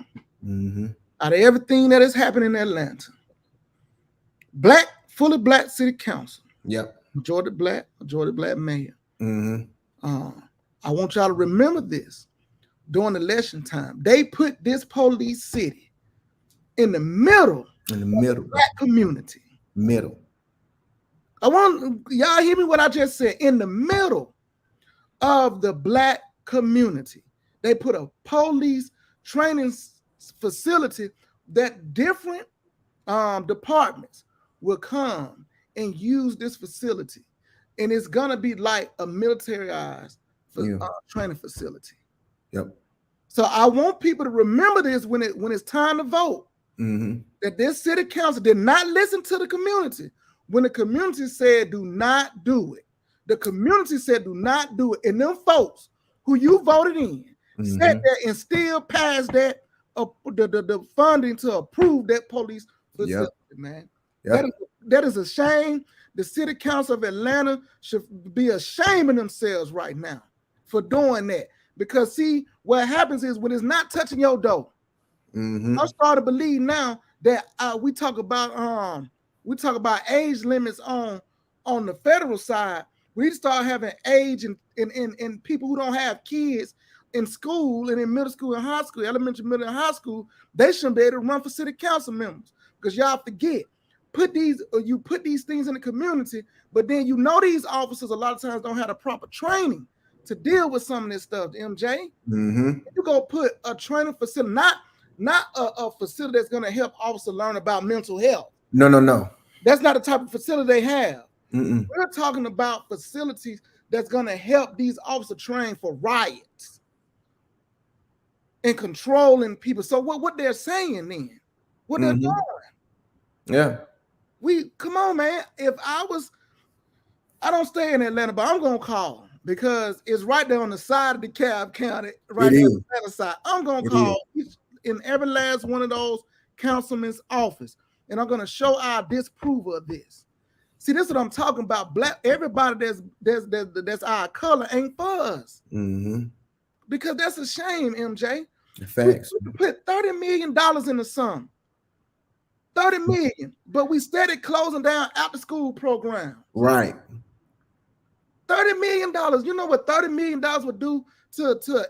Mm-hmm. out of everything that has happened in Atlanta, fully black city council, Yep. majority black mayor. Mm-hmm. I want y'all to remember this during election time. They put this police city in the middle In the middle. black community. Middle. I want y'all hear me what I just said. In the middle of the black community, they put a police training facility that different departments will come and use this facility, and it's gonna be like a militarized training facility. Yep. So I want people to remember this when it's time to vote. Mm-hmm. That this city council did not listen to the community when the community said do not do it. The community said do not do it, and them folks who you voted in sat there and still passed that the funding to approve that police facility, man. Yep. That is a shame. The city council of Atlanta should be ashamed of themselves right now for doing that. Because see, what happens is when it's not touching your door, I'm starting to believe now that we talk about age limits on the federal side. We need to start having age in people who don't have kids in school and in middle school and high school, elementary, middle, and high school. They shouldn't be able to run for city council members because y'all forget. You put these things in the community, but then these officers a lot of times don't have the proper training to deal with some of this stuff. MJ, you go put a training facility, not a facility that's going to help officers learn about mental health. No. That's not the type of facility they have. Mm-mm. We're talking about facilities that's going to help these officers train for riots and controlling people. So what they're saying then, what they're doing. Yeah. Come on, man. If I don't stay in Atlanta, but I'm gonna call because it's right there on the side of DeKalb County, right there on the side. I'm gonna call in every last one of those councilmen's office, and I'm gonna show our disapproval of this. See, this is what I'm talking about. Everybody that's our color ain't for us. Because that's a shame, MJ. Facts. We put $30 million in the sum. 30 million, but we started closing down after school programs. Right. $30 million. You know what $30 million would do to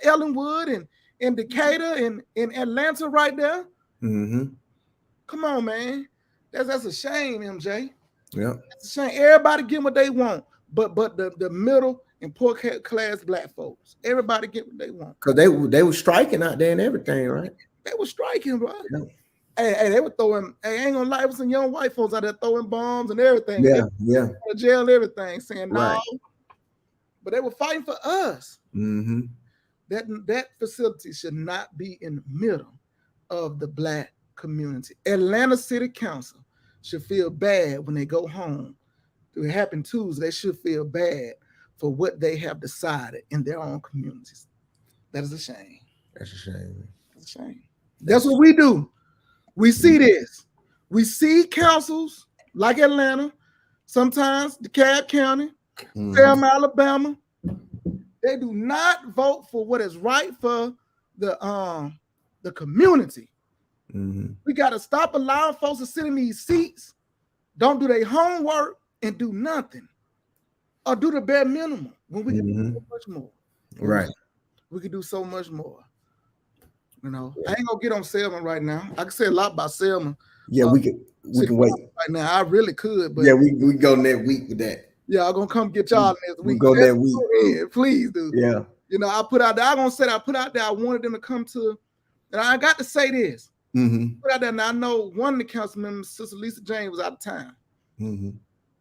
Ellenwood and Decatur and in Atlanta right there? Come on, man. That's a shame, MJ. Yeah. It's a shame. Everybody get what they want, but the middle and poor class black folks, everybody get what they want. Because they were striking out there and everything, right? They were striking, bro. Yeah. Hey, they were throwing. Hey, I ain't gonna lie, there was some young white folks out there throwing bombs and everything. Yeah. To jail and everything, saying no. Right. But they were fighting for us. Mm-hmm. That facility should not be in the middle of the black community. Atlanta City Council should feel bad when they go home. It happened Tuesday. They should feel bad for what they have decided in their own communities. That is a shame. That's a shame. That's a shame. That's what we do. We see this. We see councils like Atlanta, sometimes DeKalb County, Selma, Alabama. They do not vote for what is right for the community. We got to stop allowing folks to sit in these seats, don't do their homework, and do nothing, or do the bare minimum when we can do so much more. Right. We can do so much more. You know, I ain't gonna get on Selma right now. I can say a lot about Selma. Yeah, we can wait right now. I really could, but yeah, we go next week with that. Yeah, I'm gonna come get y'all next week. Go that week. Yeah, please do. Yeah. You know, I put out there. I put out there. I wanted them to come to, and I got to say this. Put out there. And I know one of the council members, Sister Lisa James, was out of town.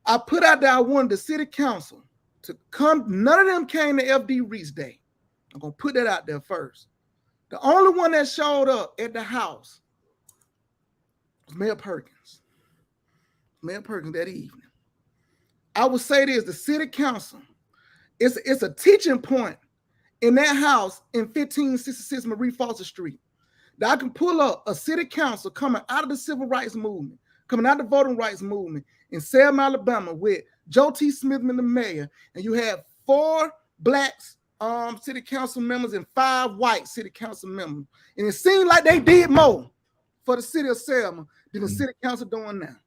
I put out there. I wanted the city council to come. None of them came to FD Reese Day. I'm gonna put that out there first. The only one that showed up at the house was Mayor Perkins. Mayor Perkins that evening. I would say this: the city council, it's a teaching point in that house in 1566 Marie Foster Street. That I can pull up a city council coming out of the civil rights movement, coming out the voting rights movement in Selma, Alabama, with Joe T. Smithman, the mayor, and you have 4 blacks city council members and 5 white city council members. And it seemed like they did more for the city of Selma than the city council doing now.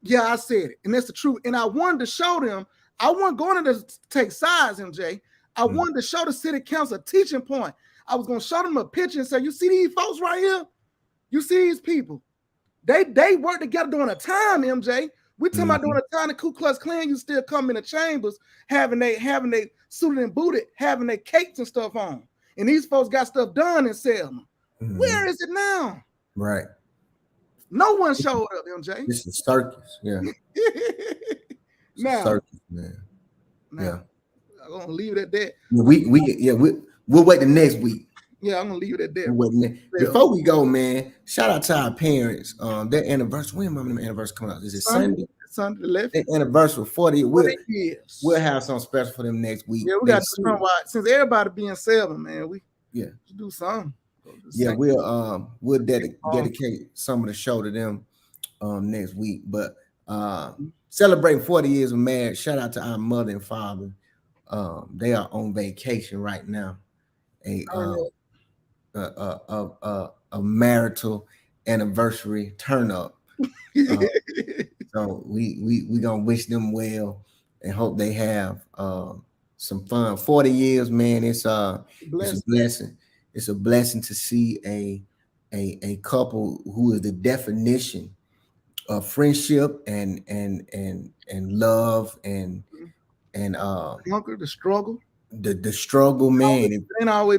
Yeah, I said it. And that's the truth. And I wanted to show them, I wasn't going to take sides, MJ. I wanted to show the city council a teaching point. I was going to show them a picture and say, you see these folks right here? You see these people? They work together during a time, MJ. We talking about during a time the Ku Klux Klan, you still come in the chambers, having they suited and booted, having their capes and stuff on. And these folks got stuff done in Selma. Where is it now? Right. No one showed up, MJ. It's a circus. Yeah. Now, circus, man. Now, I'm gonna leave it at that. We'll wait the next week. Yeah, I'm gonna leave it at that. Before we go, man, shout out to our parents. Their anniversary. When my anniversary coming out? Is it Sunday? Sunday left. Their anniversary 40 years. We'll have something special for them next week. Yeah, we got to come out. Since everybody being 7, man, we do something. Yeah, we'll dedicate some of the show to them next week. But celebrating 40 years of marriage. Shout out to our mother and father. They are on vacation right now. A marital anniversary turn up. So we gonna wish them well and hope they have some fun. 40 years, man. It's a blessing. It's a blessing to see a couple who is the definition of friendship and love and the struggle. The struggle, man. It ain't always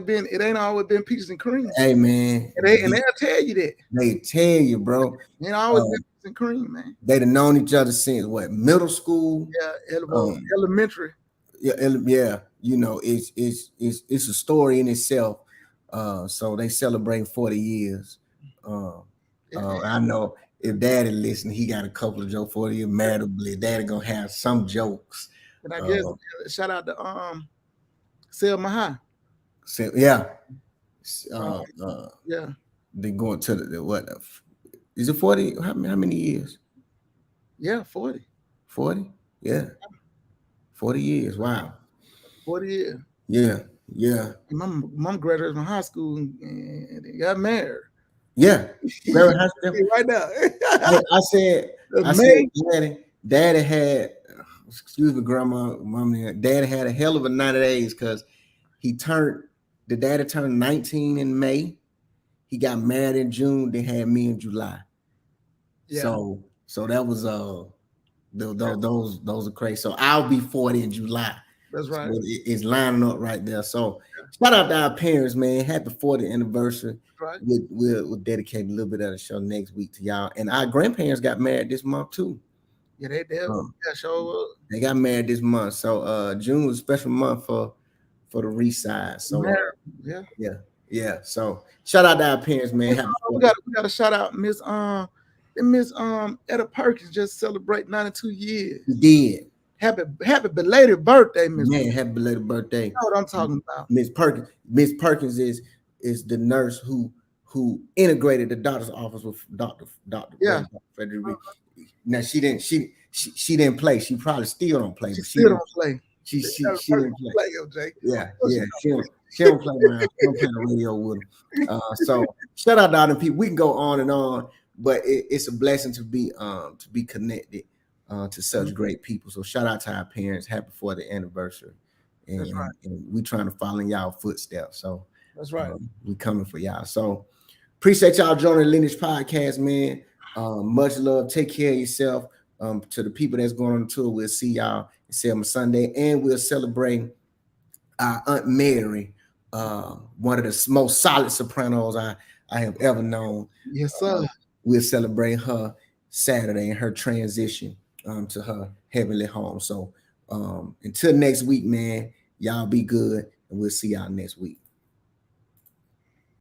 been peaches and cream. Hey, man. And they'll tell you that. They tell you, bro. It ain't always been peaches and cream, man. They've known each other since what, middle school? Yeah, elementary. Yeah. You know, it's a story in itself. So they celebrate 40 years. I know if Daddy listen, he got a couple of jokes. 40 years married. Daddy gonna have some jokes. And I guess shout out to Selma High. Yeah. Yeah. They going to the what? Is it 40? How many years? Yeah, 40. 40? Yeah. 40 years. Wow. 40 years. Yeah. My mom graduated from high school and they got married. Yeah. Right now. I said, Daddy had, excuse me, Grandma, Mommy, Daddy had a hell of a night of days because the daddy turned 19 in May. He got married in June. They had me in July. Yeah. So that was those are crazy. So I'll be 40 in July. That's right. So it's lining up right there. So shout out to our parents, man. Happy 40th anniversary. Right. We'll dedicate a little bit of the show next week to y'all. And our grandparents got married this month too. Yeah, they did. They got married this month. So June was a special month for the Reside. So yeah. So shout out to our parents, man. We got to shout out Miss Etta Perkins just celebrated 92 years. He did. Happy belated birthday, Miss. Man, happy belated birthday. You know what I'm talking about. Miss Perkins. Miss Perkins is the nurse who integrated the doctor's office with Dr. Frederick Reed. Now she didn't play. She probably still don't play. She still don't play. She didn't play. OJ. Yeah. She don't play around. She don't play the radio with them. So shout out to all the people. We can go on and on, but it's a blessing to be connected to such great people. So shout out to our parents. Happy 40th anniversary. And, that's right. And we trying to follow in y'all footsteps. So that's right. We coming for y'all. So appreciate y'all joining the Lineage Podcast, man. Much love. Take care of yourself. To the people that's going on the tour, we'll see y'all in Selma Sunday, and we'll celebrate our Aunt Mary, one of the most solid sopranos I have ever known. Yes, sir. We'll celebrate her Saturday and her transition to her heavenly home. So until next week, man, y'all be good, and we'll see y'all next week.